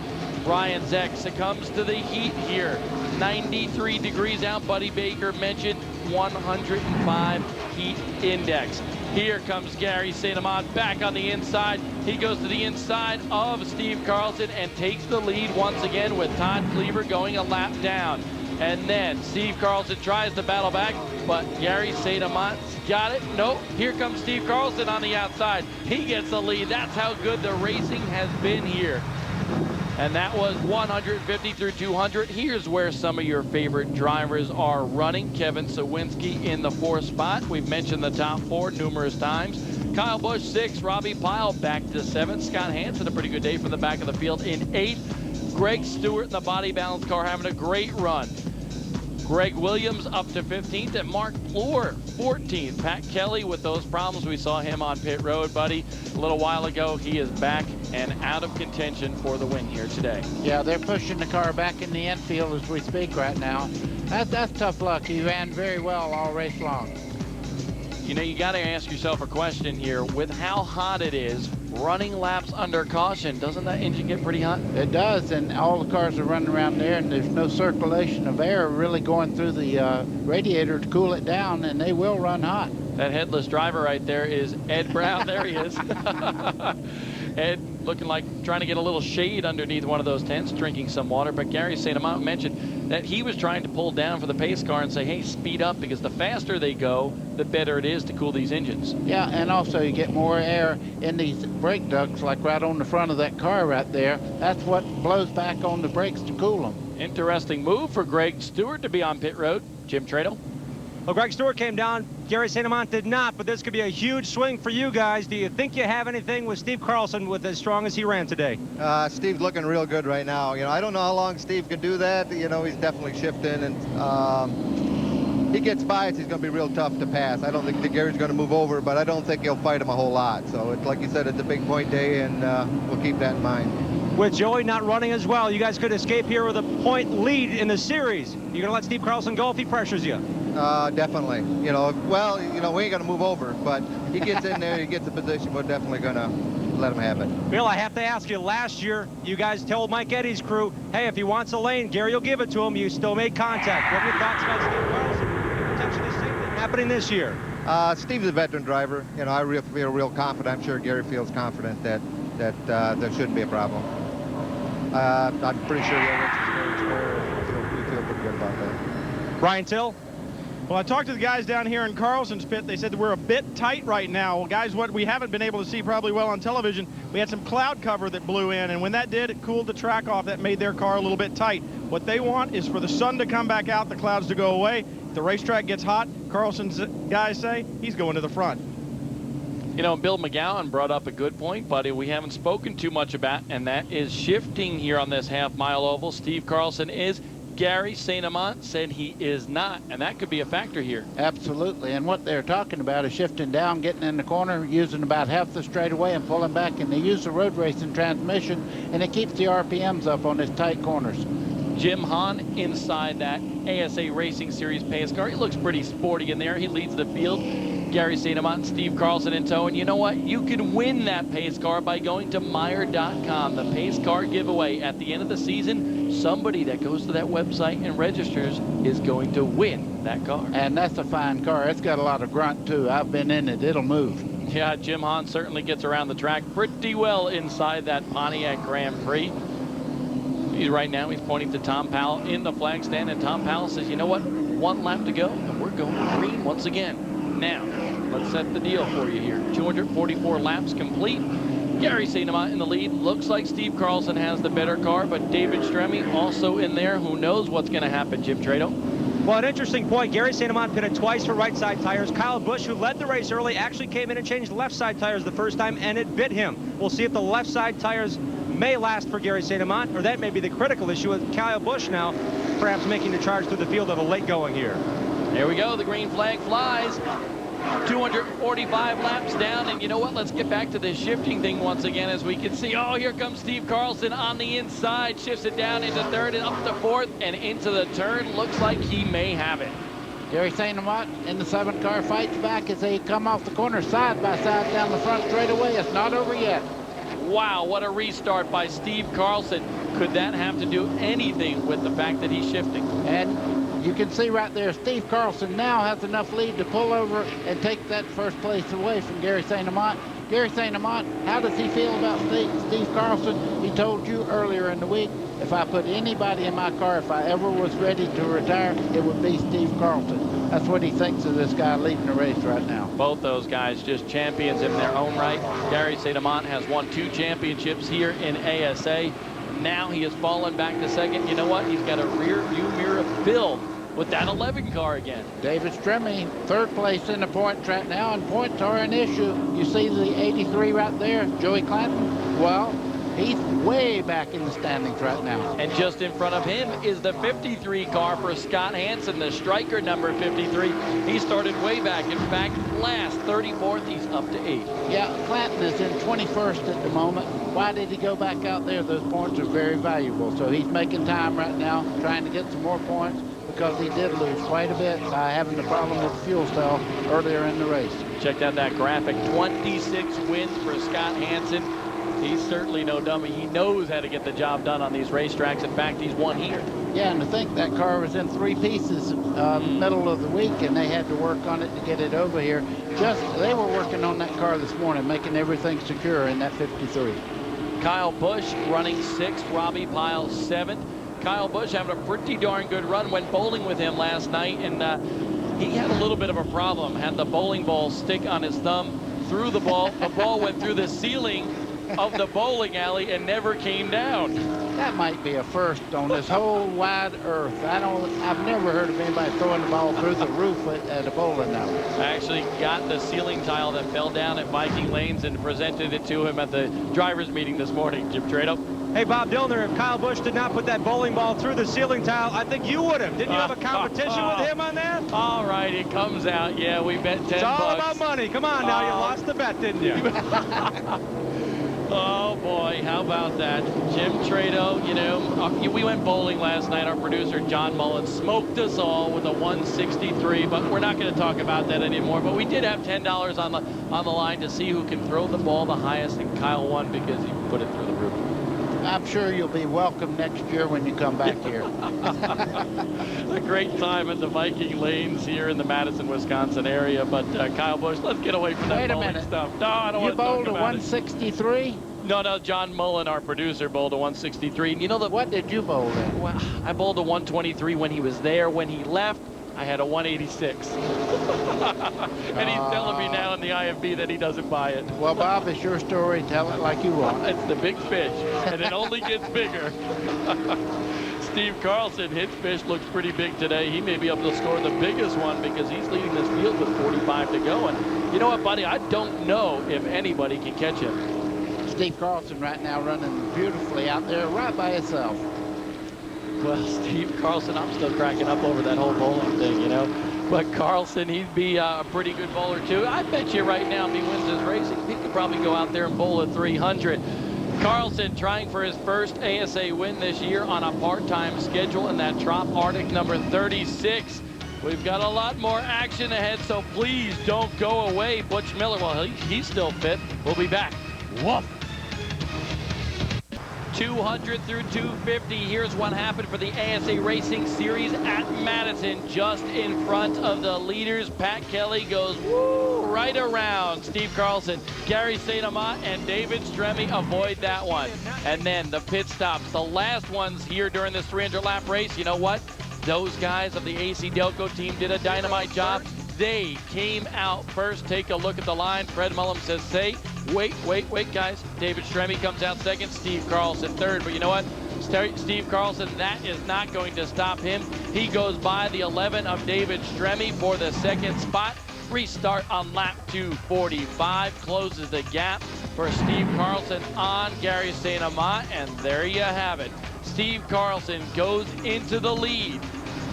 Ryan Zeck succumbs to the heat here. 93 degrees out. Buddy Baker mentioned 105 heat index. Here comes Gary St. Amant back on the inside. He goes to the inside of Steve Carlson and takes the lead once again with Todd Cleaver going a lap down. And then Steve Carlson tries to battle back, but Gary St. Amant's got it. Nope, here comes Steve Carlson on the outside. He gets the lead. That's how good the racing has been here. And that was 150 through 200. Here's where some of your favorite drivers are running. Kevin Sawinski in the 4th spot. We've mentioned the top 4 numerous times. Kyle Busch 6, Robbie Pyle back to 7th. Scott Hansen, a pretty good day from the back of the field in 8th. Greg Stewart in the body balance car having a great run. Greg Williams up to 15th, and Mark Plure 14th. Pat Kelly with those problems. We saw him on pit road, buddy, a little while ago. He is back and out of contention for the win here today. Yeah, they're pushing the car back in the infield as we speak right now. That's tough luck. He ran very well all race long. You know, you got to ask yourself a question here. With how hot it is, running laps under caution, doesn't that engine get pretty hot? It does, and all the cars are running around there, and there's no circulation of air really going through the radiator to cool it down, and they will run hot. That headless driver right there is Ed Brown. There he is. Ed looking like trying to get a little shade underneath one of those tents, drinking some water. But Gary St. Amant mentioned that he was trying to pull down for the pace car and say, hey, speed up, because the faster they go, the better it is to cool these engines. Yeah, and also you get more air in these brake ducts, like right on the front of that car right there. That's what blows back on the brakes to cool them. Interesting move for Greg Stewart to be on pit road. Jim Trado. Well, Greg Stewart came down. Gary St. Amant did not, but this could be a huge swing for you guys. Do you think you have anything with Steve Carlson with as strong as he ran today? Steve's looking real good right now. You know, I don't know how long Steve can do that. You know, he's definitely shifting, and he gets by us, he's going to be real tough to pass. I don't think that Gary's going to move over, but I don't think he'll fight him a whole lot. So it's like you said, it's a big point day, and we'll keep that in mind. With Joey not running as well, you guys could escape here with a point lead in the series. You're going to let Steve Carlson go if he pressures you? Definitely. You know, well, you know, we ain't going to move over, but he gets in there, he gets a position, we're definitely going to let him have it. Bill, I have to ask you, last year, you guys told Mike Eddy's crew, hey, if he wants a lane, Gary will give it to him. You still made contact. What are your thoughts about Steve Carlson? Potentially the same thing happening this year. Steve's a veteran driver. You know, I feel real confident. I'm sure Gary feels confident that there shouldn't be a problem. I'm pretty sure he'll race his square. We feel pretty good about that. Brian Till? Well, I talked to the guys down here in Carlson's pit. They said that we're a bit tight right now. Well, guys, what we haven't been able to see probably well on television, we had some cloud cover that blew in, and when that did, it cooled the track off. That made their car a little bit tight. What they want is for the sun to come back out, the clouds to go away. If the racetrack gets hot, Carlson's guys say he's going to the front. You know, Bill McGowan brought up a good point, buddy, we haven't spoken too much about, and that is shifting here on this half-mile oval. Steve Carlson is. Gary St. Amant said he is not, and that could be a factor here. Absolutely, and what they're talking about is shifting down, getting in the corner, using about half the straightaway and pulling back, and they use the road racing transmission, and it keeps the RPMs up on these tight corners. Jim Hahn inside that ASA Racing Series pace car. He looks pretty sporty in there. He leads the field. Gary St. Amant, Steve Carlson in tow. And you know what? You can win that pace car by going to Meyer.com. The pace car giveaway at the end of the season. Somebody that goes to that website and registers is going to win that car. And that's a fine car. It's got a lot of grunt, too. I've been in it. It'll move. Yeah, Jim Hahn certainly gets around the track pretty well inside that Pontiac Grand Prix. Right now, he's pointing to Tom Powell in the flag stand, and Tom Powell says, you know what? 1 lap to go, and we're going green once again. Now, let's set the deal for you here. 244 laps complete. Gary St. Amant in the lead. Looks like Steve Carlson has the better car, but David Stremme also in there. Who knows what's going to happen, Jim Trado? Well, an interesting point. Gary St. Amant pitted twice for right side tires. Kyle Busch, who led the race early, actually came in and changed left side tires the first time, and it bit him. We'll see if the left side tires may last for Gary St. Amant, or that may be the critical issue with Kyle Busch now, perhaps making the charge through the field of a late going here. There we go. The green flag flies. 245 laps down, and you know what? Let's get back to this shifting thing once again, as we can see. Oh, here comes Steve Carlson on the inside, shifts it down into third and up to fourth and into the turn. Looks like he may have it. Gary St. Amant in the 7 car fights back as they come off the corner side by side down the front straightaway. It's not over yet. Wow, what a restart by Steve Carlson. Could that have to do anything with the fact that he's shifting? And you can see right there, Steve Carlson now has enough lead to pull over and take that first place away from Gary St. Amant. Gary St. Amant, how does he feel about Steve Carlson? He told you earlier in the week, if I put anybody in my car, if I ever was ready to retire, it would be Steve Carlson. That's what he thinks of this guy leading the race right now. Both those guys just champions in their own right. Gary St. Amant has won 2 championships here in ASA. Now he has fallen back to second. You know what? He's got a rear view mirror filled with that 11 car again. David Stremme, 3rd place in the point track now, and points are an issue. You see the 83 right there, Joey Clanton? Well, he's way back in the standings right now. And just in front of him is the 53 car for Scott Hansen, the striker number 53. He started way back. In fact, last, 34th, he's up to 8. Yeah, Clanton is in 21st at the moment. Why did he go back out there? Those points are very valuable. So he's making time right now, trying to get some more points, because he did lose quite a bit by having the problem with the fuel cell earlier in the race. Check out that graphic. 26 wins for Scott Hansen. He's certainly no dummy. He knows how to get the job done on these racetracks. In fact, he's won here. Yeah, and to think that car was in 3 pieces middle of the week, and they had to work on it to get it over here. They were working on that car this morning, making everything secure in that 53. Kyle Busch running 6th, Robbie Pyle 7th. Kyle Busch having a pretty darn good run. Went bowling with him last night, and he had a little bit of a problem. Had the bowling ball stick on his thumb, threw the ball. The ball went through the ceiling of the bowling alley and never came down. That might be a first on this whole wide earth. I've never heard of anybody throwing the ball through the roof at a bowling alley. I actually got the ceiling tile that fell down at Viking Lanes and presented it to him at the drivers meeting this morning. Jim Trado. Hey, Bob Dillner, if Kyle Busch did not put that bowling ball through the ceiling tile, I think you would have. Didn't you have a competition with him on that? All right, it comes out. Yeah, we bet 10 bucks. It's all about money. Come on now, you lost the bet, didn't you? Oh, boy, how about that? Jim Trado, you know, we went bowling last night. Our producer, John Mullen, smoked us all with a 163, but we're not going to talk about that anymore. But we did have $10 on the line to see who can throw the ball the highest, and Kyle won because he put it through the roof. I'm sure you'll be welcome next year when you come back here. A great time at the Viking Lanes here in the Madison, Wisconsin area. But Kyle Busch, let's get away from that bowling stuff. No, I don't want to talk about it. You bowled a 163? No, John Mullen, our producer, bowled a 163. And you know what did you bowl then? Well, I bowled a 123 when he was there. When he left, I had a 186. And he's telling me now in the IMB that he doesn't buy it. Well, Bob, it's your story. Tell it like you want. It's the big fish, and it only gets bigger. Steve Carlson, his fish looks pretty big today. He may be able to score the biggest one because he's leading this field with 45 to go. And you know what, buddy? I don't know if anybody can catch him. Steve Carlson right now running beautifully out there right by himself. Well, Steve Carlson, I'm still cracking up over that whole bowling thing, you know. But Carlson, he'd be a pretty good bowler, too. I bet you right now, if he wins this race, he could probably go out there and bowl a 300. Carlson trying for his first ASA win this year on a part-time schedule in that Trop Arctic number 36. We've got a lot more action ahead, so please don't go away. Butch Miller, well, he's still fit. We'll be back. Woof. 200 through 250. Here's what happened for the ASA Racing Series at Madison. Just in front of the leaders, Pat Kelly goes woo, right around Steve Carlson. Gary St. Amant and David Stremme avoid that one. And then the pit stops, the last ones here during this 300-lap race. You know what? Those guys of the AC Delco team did a dynamite job. They came out first. Take a look at the line. Fred Mullum says, wait, guys. David Stremme comes out second. Steve Carlson third. But you know what? Steve Carlson, that is not going to stop him. He goes by the 11 of David Stremme for the second spot. Restart on lap 245. Closes the gap for Steve Carlson on Gary St. Amant. And there you have it. Steve Carlson goes into the lead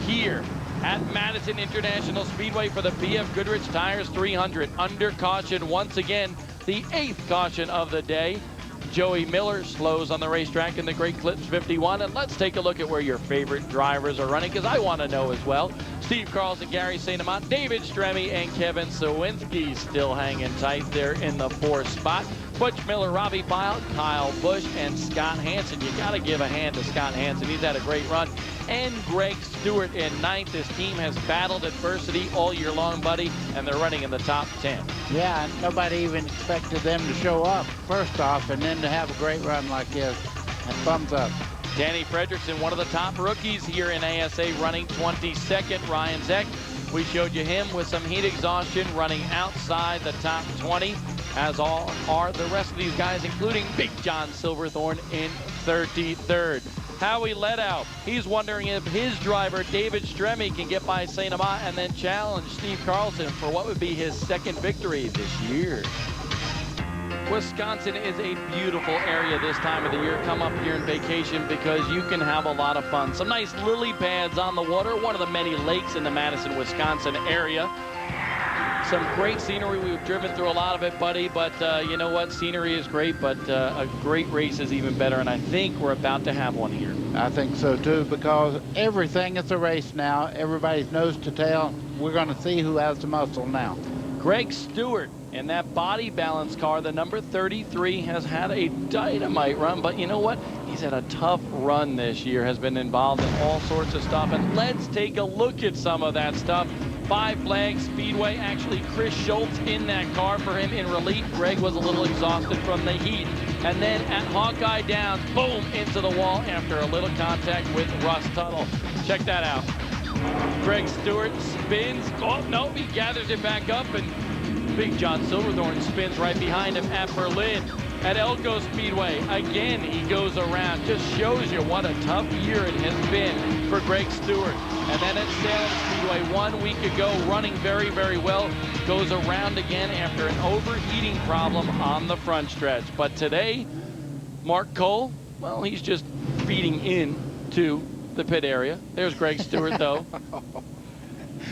here at Madison International Speedway for the BF Goodrich Tires 300. Under caution once again, the 8th caution of the day. Joey Miller slows on the racetrack in the Great Clips 51. And let's take a look at where your favorite drivers are running, because I want to know as well. Steve Carlson, Gary St. Amant, David Stremme, and Kevin Sawinski still hanging tight there in the 4th spot. Butch Miller, Robbie File, Kyle Busch, and Scott Hansen. You got to give a hand to Scott Hansen. He's had a great run. And Greg Stewart in 9th. This team has battled adversity all year long, buddy, and they're running in the top 10. Yeah, and nobody even expected them to show up, first off, and then to have a great run like this. And thumbs up. Danny Fredrickson, one of the top rookies here in ASA, running 22nd. Ryan Zeck, we showed you him with some heat exhaustion, running outside the top 20, as all are the rest of these guys, including Big John Silverthorne in 33rd. Howie Ledow, he's wondering if his driver, David Stremme, can get by St. Amant and then challenge Steve Carlson for what would be his 2nd victory this year. Wisconsin is a beautiful area this time of the year. Come up here on vacation because you can have a lot of fun. Some nice lily pads on the water, one of the many lakes in the Madison, Wisconsin area. Some great scenery. We've driven through a lot of it, buddy, but you know what? Scenery is great, but a great race is even better, and I think we're about to have one here. I think so, too, because everything is a race now. Everybody's nose to tail. We're going to see who has the muscle now. Greg Stewart in that body balance car, the number 33, has had a dynamite run, but you know what? He's had a tough run this year, has been involved in all sorts of stuff, and let's take a look at some of that stuff. 5 Flags Speedway, actually Chris Schultz in that car for him in relief. Greg was a little exhausted from the heat. And then at Hawkeye Downs, boom, into the wall after a little contact with Russ Tuttle. Check that out. Greg Stewart spins. Oh, no, he gathers it back up, and Big John Silverthorne spins right behind him at Berlin. At Elko Speedway, again, he goes around. Just shows you what a tough year it has been for Greg Stewart. And then at Salem Speedway 1 week ago, running very, very well, goes around again after an overheating problem on the front stretch. But today, Mark Cole, well, he's just feeding into the pit area. There's Greg Stewart, though.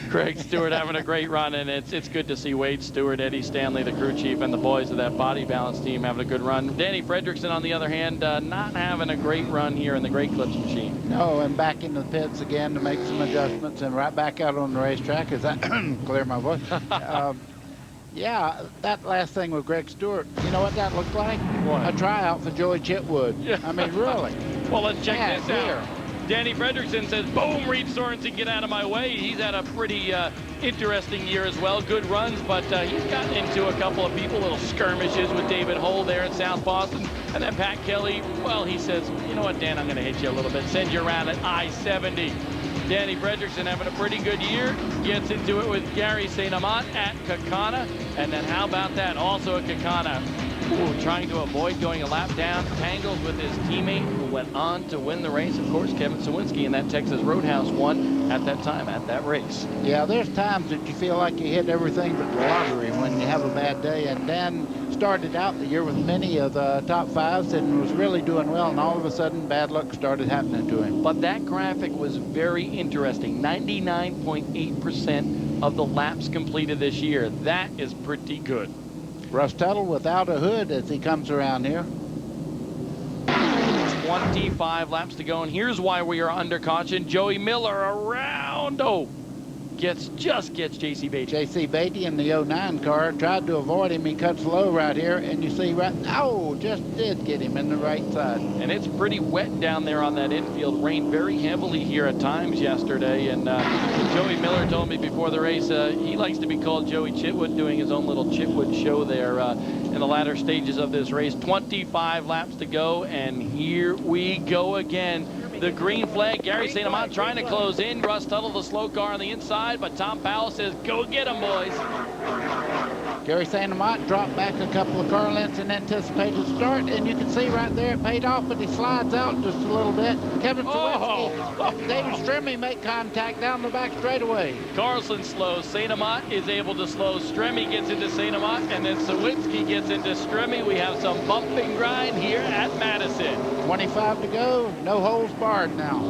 Greg Stewart having a great run, and it's good to see Wade Stewart, Eddie Stanley, the crew chief, and the boys of that body balance team having a good run. Danny Fredrickson, on the other hand, not having a great run here in the Great Clips machine. No, and back into the pits again to make some adjustments, and right back out on the racetrack. Is that clear my voice? Yeah, that last thing with Greg Stewart, you know what that looked like? What? A tryout for Joey Chitwood. Yeah. I mean, really. Well, let's check this out. Danny Fredrickson says, boom, Reed Sorensen, get out of my way. He's had a pretty interesting year as well. Good runs, but he's gotten into a couple of people, little skirmishes with David Hull there in South Boston. And then Pat Kelly, well, he says, you know what, Dan, I'm going to hit you a little bit. Send you around at I-70. Danny Fredrickson having a pretty good year. Gets into it with Gary St. Amant at Kakana. And then how about that? Also at Kakana. Ooh, trying to avoid going a lap down, tangled with his teammate who went on to win the race. Of course, Kevin Sawinski in that Texas Roadhouse won at that time at that race. Yeah, there's times that you feel like you hit everything but the lottery when you have a bad day. And Dan started out the year with many of the top 5s and was really doing well. And all of a sudden, bad luck started happening to him. But that graphic was very interesting. 99.8% of the laps completed this year. That is pretty good. Russ Tuttle without a hood as he comes around here. 25 laps to go, and here's why we are under caution. Joey Miller around. Oh, just gets J.C. Beatty. J.C. Beatty in the 09 car tried to avoid him. He cuts low right here, and you see right, oh, just did get him in the right side. And it's pretty wet down there on that infield. Rained very heavily here at times yesterday, and Joey Miller told me before the race he likes to be called Joey Chitwood, doing his own little Chitwood show there in the latter stages of this race. 25 laps to go, and here we go again. The green flag, Gary St. Amant trying to close in. Russ Tuttle, the slow car on the inside, but Tom Powell says, go get him, boys. Gary St. Amant dropped back a couple of car lengths in anticipated start, and you can see right there it paid off, but he slides out just a little bit. Kevin Sawinski, David Stremme make contact down the back straightaway. Carlson slows. St. Amant is able to slow. Stremme gets into St. Amant, and then Sawinski gets into Stremme. We have some bump and grind here at Madison. 25 to go, no holes barred now.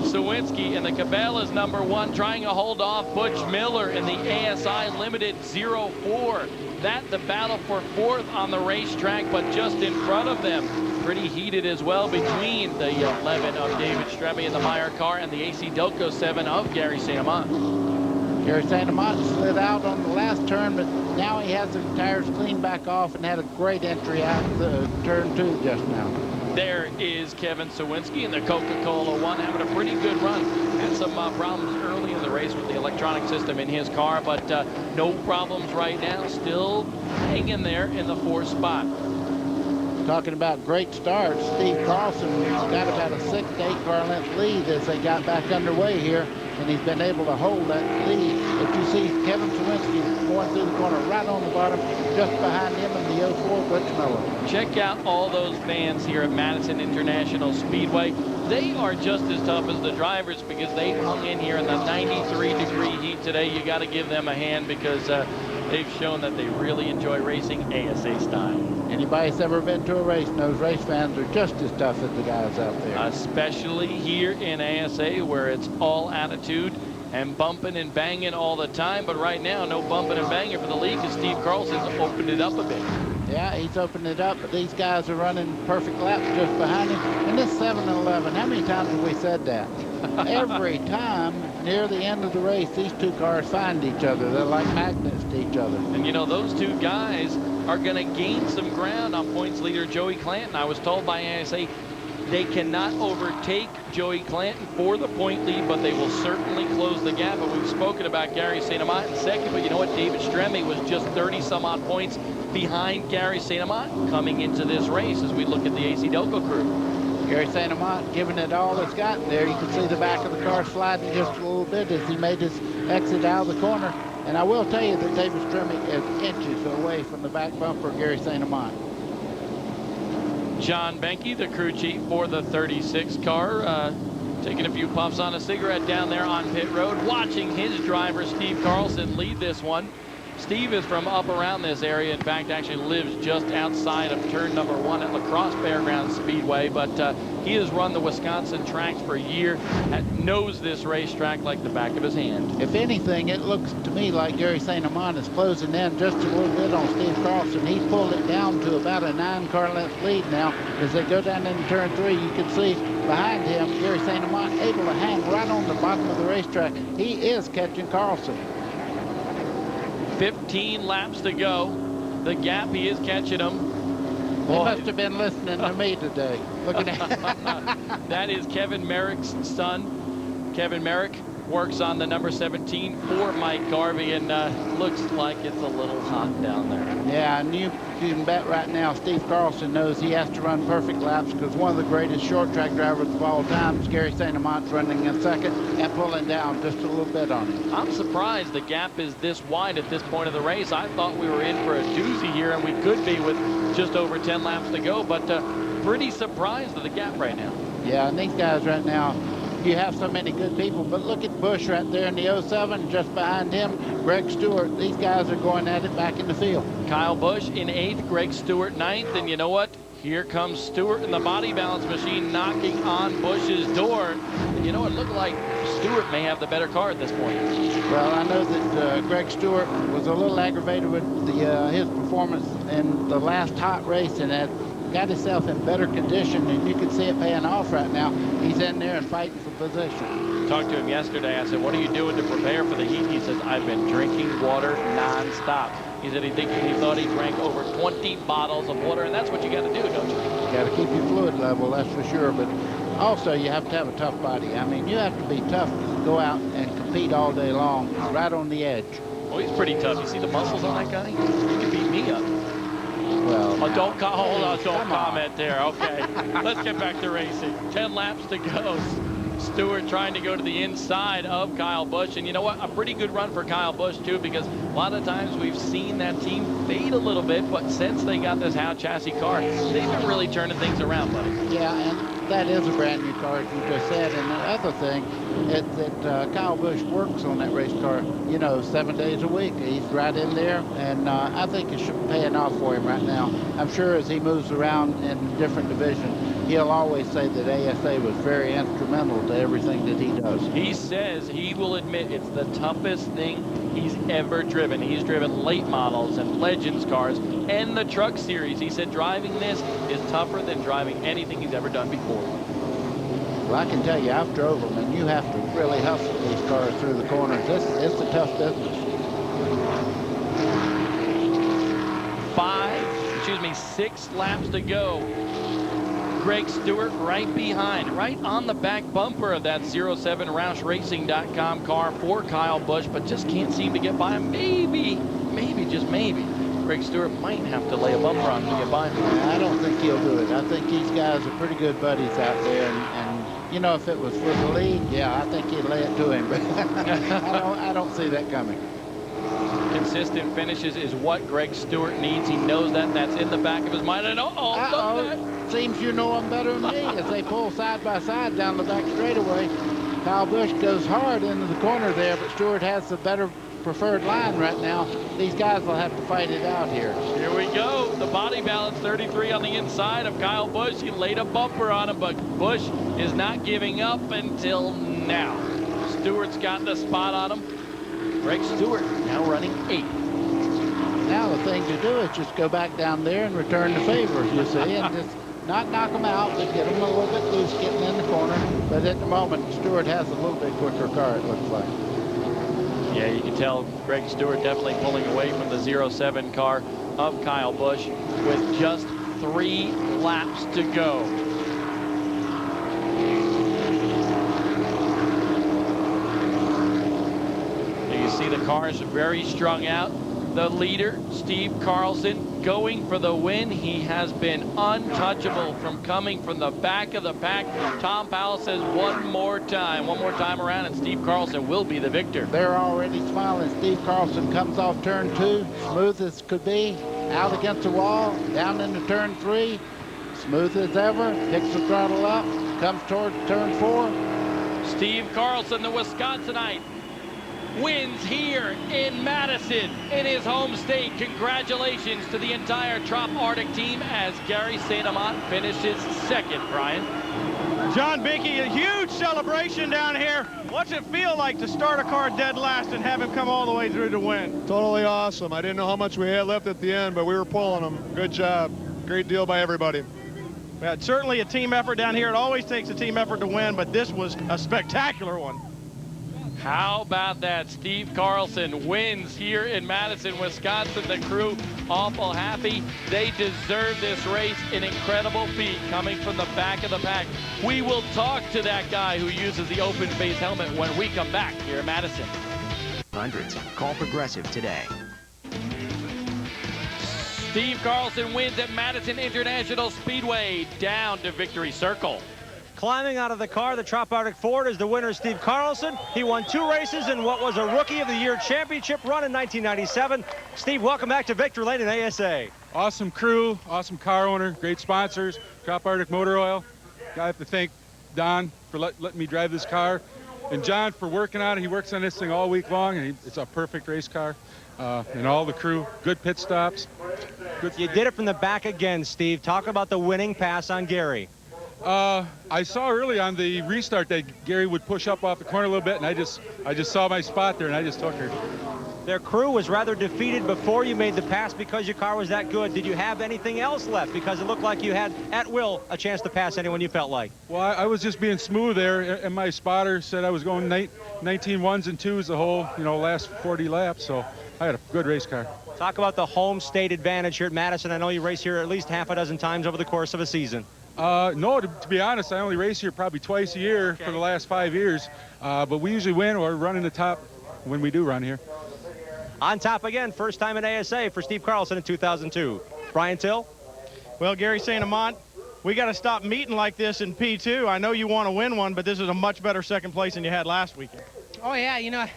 Sawinski in the Cabela's number 1, trying to hold off Butch Miller in the ASI Limited 04. that the battle for fourth on the racetrack, but just in front of them. Pretty heated as well between the 11 of David Stremme in the Meyer car and the AC Delco 7 of Gary St. Amant. Gary St. Amant slid out on the last turn, but now he has the tires cleaned back off and had a great entry out the turn 2 just now. There is Kevin Sawinski in the Coca-Cola 1 having a pretty good run. Had some problems early in the race with the electronic system in his car, but no problems right now. Still hanging there in the 4th spot. Talking about great starts, Steve Carlson got about a 6 to 8 car length lead as they got back underway here, and he's been able to hold that lead. But you see Kevin Sawinski going through the corner right on the bottom, just behind him in the 04 Butch Miller. Check out all those fans here at Madison International Speedway. They are just as tough as the drivers because they hung in here in the 93-degree heat today. You got to give them a hand because they've shown that they really enjoy racing ASA style. Anybody that's ever been to a race knows race fans are just as tough as the guys out there. Especially here in ASA where it's all attitude and bumping and banging all the time. But right now, no bumping and banging for the lead because Steve Carlson's opened it up a bit. Yeah, he's opened it up, but these guys are running perfect laps just behind him. And this 7-11, how many times have we said that? Every time near the end of the race, these two cars find each other. They're like magnets to each other. And you know, those two guys are going to gain some ground on points leader Joey Clanton. I was told by ASA they cannot overtake Joey Clanton for the point lead, but they will certainly close the gap. But we've spoken about Gary St. Amant in second, but you know what? David Stremme was just 30-some-odd points behind Gary St. Amant coming into this race as we look at the AC Delco crew. Gary St. Amant giving it all it's got there. You can see the back of the car sliding just a little bit as he made his exit out of the corner. And I will tell you that David Stremme is inches away from the back bumper of Gary St. Amant. John Benke, the crew chief for the 36 car, taking a few puffs on a cigarette down there on pit road, watching his driver, Steve Carlson, lead this one. Steve is from up around this area. In fact, actually lives just outside of turn number 1 at La Crosse Fairgrounds Speedway, but he has run the Wisconsin tracks for a year and knows this racetrack like the back of his hand. If anything, it looks to me like Gary St. Amant is closing in just a little bit on Steve Carlson. He's pulled it down to about a 9-car length lead now. As they go down into turn 3, you can see behind him, Gary St. Amant able to hang right on the bottom of the racetrack. He is catching Carlson. 15 laps to go. The gap, he is catching him. They must have been listening to me today. Looking at that is Kevin Merrick's son. Kevin Merrick works on the number 17 for Mike Garvey, and looks like it's a little hot down there. Yeah, and you can bet right now Steve Carlson knows he has to run perfect laps because one of the greatest short track drivers of all time is Gary St. Amant's running in second and pulling down just a little bit on him. I'm surprised the gap is this wide at this point of the race. I thought we were in for a doozy here, and we could be with just over 10 laps to go, but pretty surprised at the gap right now. Yeah, and these guys right now, you have so many good people, but look at Bush right there in the 07, just behind him, Greg Stewart. These guys are going at it back in the field. Kyle Busch in 8th, Greg Stewart 9th, and you know what? Here comes Stewart in the body balance machine knocking on Busch's door. And you know, it looked like Stewart may have the better car at this point. Well, I know that Greg Stewart was a little aggravated with his performance in the last hot race, and had got himself in better condition, and you can see it paying off right now. He's in there and fighting for position. Talked to him yesterday. I said, what are you doing to prepare for the heat? He says, I've been drinking water nonstop. He said he thought he drank over 20 bottles of water, and that's what you got to do, don't you? You got to keep your fluid level, that's for sure, but also you have to have a tough body. I mean, you have to be tough to go out and compete all day long, right on the edge. Oh, he's pretty tough. You see the muscles on that guy? He can beat me up. Well, don't comment there. Okay, let's get back to racing. 10 laps to go. Stewart trying to go to the inside of Kyle Busch, and you know what? A pretty good run for Kyle Busch too, because a lot of times we've seen that team fade a little bit, but since they got this Howe chassis car, they've been really turning things around, buddy. Yeah, and that is a brand new car, as you just said. And the other thing is that Kyle Busch works on that race car, you know, 7 days a week. He's right in there, and I think it's paying off for him right now. I'm sure as he moves around in different divisions, he'll always say that ASA was very instrumental to everything that he does. He says he will admit it's the toughest thing he's ever driven. He's driven late models and Legends cars and the Truck Series. He said driving this is tougher than driving anything he's ever done before. Well, I can tell you, I've drove them, and you have to really hustle these cars through the corners. It's a tough business. 6 laps to go. Greg Stewart right behind, right on the back bumper of that 07 RoushRacing.com car for Kyle Busch, but just can't seem to get by him. Maybe, just maybe, Greg Stewart might have to lay a bumper on him to get by him. I don't think he'll do it. I think these guys are pretty good buddies out there, and you know, if it was for the lead, yeah, I think he'd lay it to him, but I don't see that coming. Consistent finishes is what Greg Stewart needs. He knows that, and that's in the back of his mind. And seems you know him better than me. As they pull side by side down the back straightaway, Kyle Busch goes hard into the corner there, but Stewart has the better preferred line right now. These guys will have to fight it out here. Here we go. The body balance 33 on the inside of Kyle Busch. He laid a bumper on him, but Busch is not giving up until now. Stewart's got the spot on him. Greg Stewart now running 8th. Now the thing to do is just go back down there and return the favors, you see, and just not knock them out, but get them a little bit loose getting in the corner. But at the moment, Stewart has a little bit quicker car, it looks like. Yeah, you can tell Greg Stewart definitely pulling away from the 07 car of Kyle Busch with just 3 laps to go. You see the cars very strung out. The leader, Steve Carlson, going for the win. He has been untouchable from coming from the back of the pack. Tom Powell says one more time around, and Steve Carlson will be the victor. They're already smiling. Steve Carlson comes off turn 2, smooth as could be, out against the wall, down into turn 3, smooth as ever, picks the throttle up, comes towards turn 4. Steve Carlson, the Wisconsinite, wins here in Madison, in his home state. Congratulations to the entire Trop Arctic team as Gary St. Amant finishes 2nd, Brian. John Binky, a huge celebration down here. What's it feel like to start a car dead last and have him come all the way through to win? Totally awesome. I didn't know how much we had left at the end, but we were pulling them. Good job. Great deal by everybody. Yeah, it's certainly a team effort down here. It always takes a team effort to win, but this was a spectacular one. How about that? Steve Carlson wins here in Madison, Wisconsin. The crew awful happy. They deserve this race. An incredible feat coming from the back of the pack. We will talk to that guy who uses the open face helmet when we come back here in Madison. Hundreds. Call Progressive today. Steve Carlson wins at Madison International Speedway, down to victory circle. Climbing out of the car, the Trop Arctic Ford is the winner, Steve Carlson. He won 2 races in what was a Rookie of the Year championship run in 1997. Steve, welcome back to Victory Lane and ASA. Awesome crew, awesome car owner, great sponsors, Trop Arctic Motor Oil. I have to thank Don for letting me drive this car, and John for working on it. He works on this thing all week long, and it's a perfect race car. And all the crew, good pit stops. You did it from the back again, Steve. Talk about the winning pass on Gary. I saw early on the restart that Gary would push up off the corner a little bit, and I just saw my spot there, and I just took her. Their crew was rather defeated before you made the pass because your car was that good. Did you have anything else left? Because it looked like you had, at will, a chance to pass anyone you felt like. Well, I was just being smooth there, and my spotter said I was going 19 ones and twos the whole, last 40 laps, so I had a good race car. Talk about the home state advantage here at Madison. I know you race here at least half a dozen times over the course of a season. No, to be honest, I only race here probably twice a year for the last 5 years. But we usually win or run in the top when we do run here. On top again, first time at ASA for Steve Carlson in 2002. Brian Till? Well, Gary St. Amant, we got to stop meeting like this in P2. I know you want to win one, but this is a much better second place than you had last weekend. Oh, yeah,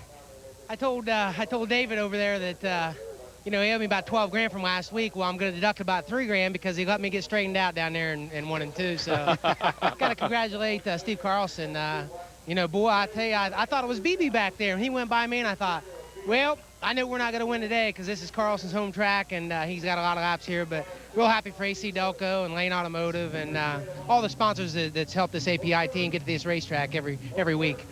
I told David over there that, he owed me about 12 grand from last week. Well, I'm going to deduct about 3 grand because he let me get straightened out down there in 1 and 2. So, got to congratulate Steve Carlson. Boy, I tell you, I thought it was BB back there, and he went by me, and I thought, Well, I know we're not going to win today because this is Carlson's home track, and he's got a lot of laps here, but real happy for AC Delco and Lane Automotive and all the sponsors that's helped this API team get to this racetrack every week.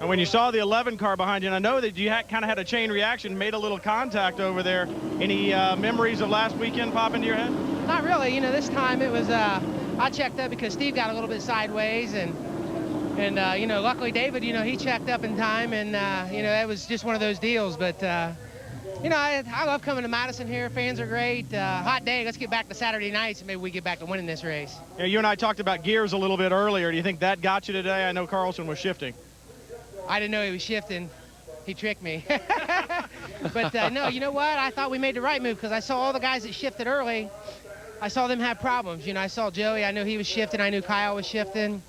And when you saw the 11 car behind you, and I know that you kind of had a chain reaction, made a little contact over there. Any memories of last weekend pop into your head? Not really. You know, this time it was, I checked up because Steve got a little bit sideways, and you know, luckily David, you know, he checked up in time, and you know, it was just one of those deals. But you know, I love coming to Madison here. Fans are great. Hot day. Let's get back to Saturday nights, and maybe we get back to winning this race. Yeah, you and I talked about gears a little bit earlier. Do you think that got you today? I know Carlson was shifting. I didn't know he was shifting. He tricked me. But no, you know what? I thought we made the right move because I saw all the guys that shifted early. I saw them have problems. You know, I saw Joey. I knew he was shifting. I knew Kyle was shifting.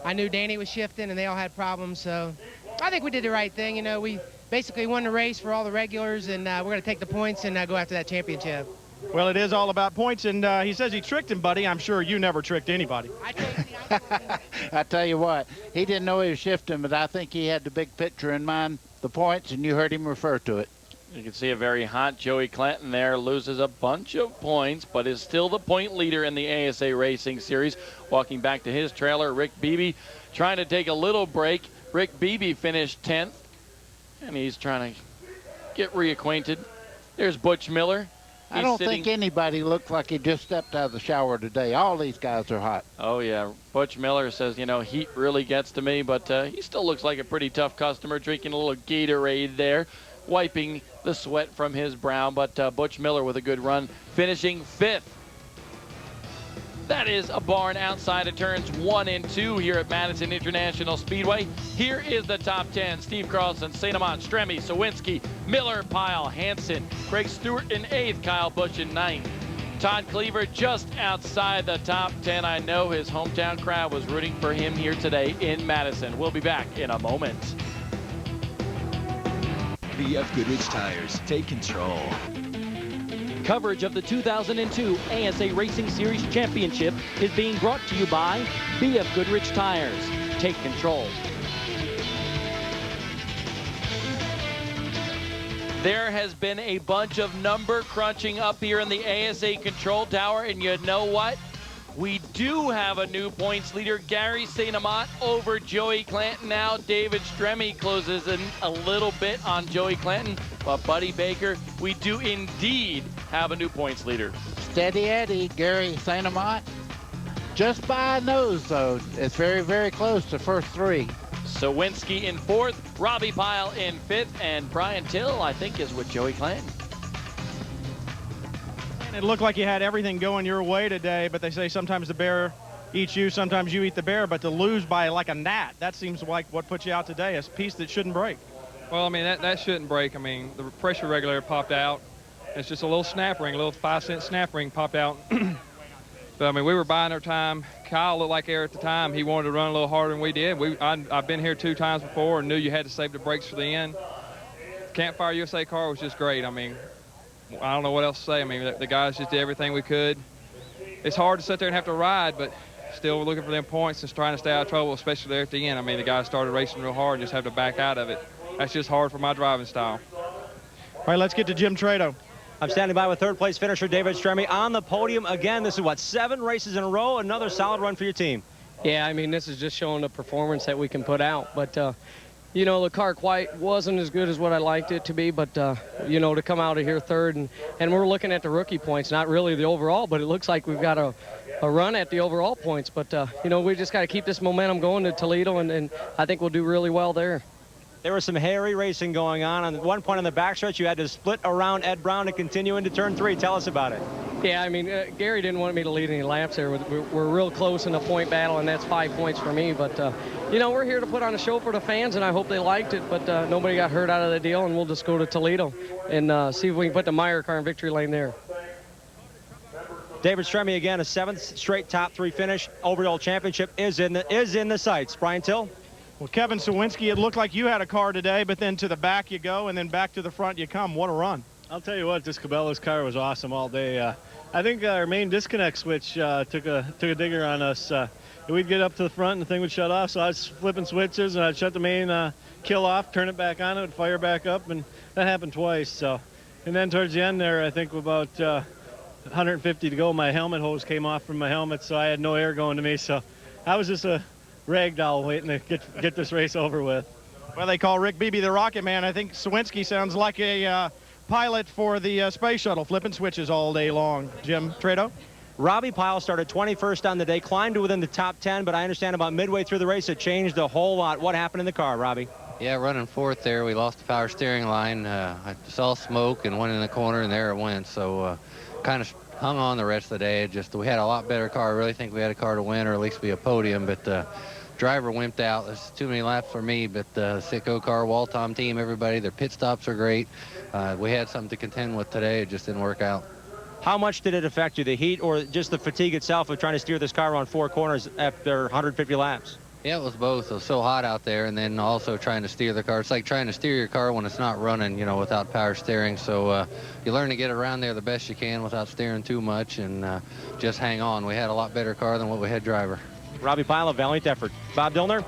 I knew Danny was shifting, and they all had problems. So I think we did the right thing. You know, we basically won the race for all the regulars, and we're going to take the points and go after that championship. Well, it is all about points, and he says he tricked him, buddy. I'm sure you never tricked anybody. I tell you what, he didn't know he was shifting, but I think he had the big picture in mind, the points, and you heard him refer to it. You can see a very hot Joey Clanton there, loses a bunch of points, but is still the point leader in the ASA Racing Series. Walking back to his trailer, Rick Beebe trying to take a little break. Rick Beebe finished 10th, and he's trying to get reacquainted. There's Butch Miller. I don't think anybody looked like he just stepped out of the shower today. All these guys are hot. Oh, yeah. Butch Miller says, you know, heat really gets to me, but he still looks like a pretty tough customer, drinking a little Gatorade there, wiping the sweat from his brow. But Butch Miller with a good run, finishing 5th. That is a barn outside of turns 1 and 2 here at Madison International Speedway. Here is the top 10. Steve Carlson, St. Amant, Stremme, Sawinski, Miller, Pyle, Hansen, Craig Stewart in 8th, Kyle Busch in 9th. Todd Cleaver just outside the top 10. I know his hometown crowd was rooting for him here today in Madison. We'll be back in a moment. VF Goodrich Tires, take control. Coverage of the 2002 ASA Racing Series Championship is being brought to you by VF Goodrich Tires. Take control. There has been a bunch of number crunching up here in the ASA control tower, and you know what? We do have a new points leader, Gary St. Amant over Joey Clanton now. David Stremme closes in a little bit on Joey Clanton, but Buddy Baker, we do indeed have a new points leader. Steady Eddie, Gary St. Amant. Just by a nose, though. It's very, very close to first 3. Sawinski in 4th, Robbie Pyle in 5th, and Brian Till, I think, is with Joey Clanton. It looked like you had everything going your way today, but they say sometimes the bear eats you, sometimes you eat the bear, but to lose by like a gnat, that seems like what put you out today, a piece that shouldn't break. Well, I mean, that shouldn't break. I mean, the pressure regulator popped out. It's just a little snap ring, a little 5-cent snap ring popped out. But, I mean, we were buying our time. Kyle looked like air at the time. He wanted to run a little harder than we did. I've been here 2 times before and knew you had to save the brakes for the end. Campfire USA car was just great. I mean, I don't know what else to say. I mean, the guys just did everything we could. It's hard to sit there and have to ride, but still we're looking for them points and trying to stay out of trouble, especially there at the end. I mean, the guys started racing real hard and just have to back out of it. That's just hard for my driving style. All right, let's get to Jim Trado. I'm standing by with third-place finisher David Stremme on the podium again. This is, what, 7 races in a row? Another solid run for your team. Yeah, I mean, this is just showing the performance that we can put out. But, you know, the car quite wasn't as good as what I liked it to be. But, you know, to come out of here third, and we're looking at the rookie points, not really the overall, but it looks like we've got a run at the overall points. But, you know, we just got to keep this momentum going to Toledo, and I think we'll do really well there. There was some hairy racing going on. At one point on the backstretch, you had to split around Ed Brown to continue into turn 3. Tell us about it. Yeah, I mean, Gary didn't want me to lead any laps there. We're real close in the point battle, and that's 5 points for me. But, you know, we're here to put on a show for the fans, and I hope they liked it. But nobody got hurt out of the deal, and we'll just go to Toledo and see if we can put the Meyer car in victory lane there. David Stremme again, a 7th straight top 3 finish. Overall championship is in the sights. Brian Till. Well, Kevin Sawinski, it looked like you had a car today, but then to the back you go, and then back to the front you come. What a run. I'll tell you what, this Cabela's car was awesome all day. I think our main disconnect switch took a digger on us. We'd get up to the front and the thing would shut off, so I was flipping switches and I'd shut the main kill off, turn it back on, it would fire back up, and that happened twice. So, and then towards the end there, I think about 150 to go, my helmet hose came off from my helmet, so I had no air going to me. So I was just a rag doll waiting to get this race over with. Well, they call Rick Beebe the Rocket Man. I think Sawinski sounds like a pilot for the space shuttle, flipping switches all day long. Jim Trado? Robbie Pyle started 21st on the day, climbed to within the top 10, but I understand about midway through the race it changed a whole lot. What happened in the car, Robbie? Yeah, running fourth there, we lost the power steering line. I saw smoke and went in the corner, and there it went. So kind of hung on the rest of the day. Just we had a lot better car. I really think we had a car to win, or at least be a podium, but driver wimped out. There's too many laps for me, but Sitco car, Waltom team, everybody, their pit stops are great. We had something to contend with today. It just didn't work out. How much did it affect you, the heat or just the fatigue itself of trying to steer this car around 4 corners after 150 laps? Yeah, it was both. It was so hot out there, and then also trying to steer the car. It's like trying to steer your car when it's not running, you know, without power steering. So you learn to get around there the best you can without steering too much, and just hang on. We had a lot better car than what we had driver. Robbie Pyle, a valiant effort. Bob Dillner?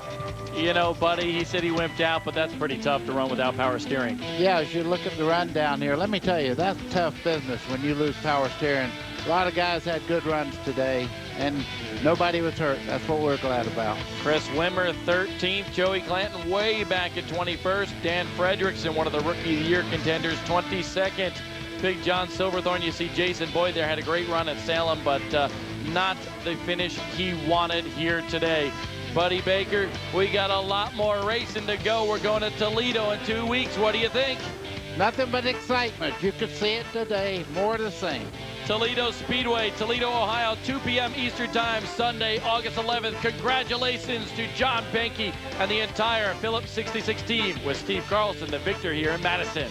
You know, buddy, he said he wimped out, but that's pretty tough to run without power steering. Yeah, as you look at the rundown here, let me tell you, that's tough business when you lose power steering. A lot of guys had good runs today, and nobody was hurt. That's what we're glad about. Chris Wimmer, 13th. Joey Clanton way back at 21st. Dan Fredrickson, one of the Rookie of the Year contenders, 22nd. Big John Silverthorne, you see Jason Boyd there, had a great run at Salem, but not the finish he wanted here today. Buddy Baker, we got a lot more racing to go. We're going to Toledo in 2 weeks. What do you think? Nothing but excitement. You could see it today. More of the same. Toledo Speedway, Toledo, Ohio, 2 p.m. Eastern Time, Sunday, August 11th. Congratulations to John Benke and the entire Phillips 66 team with Steve Carlson, the victor here in Madison.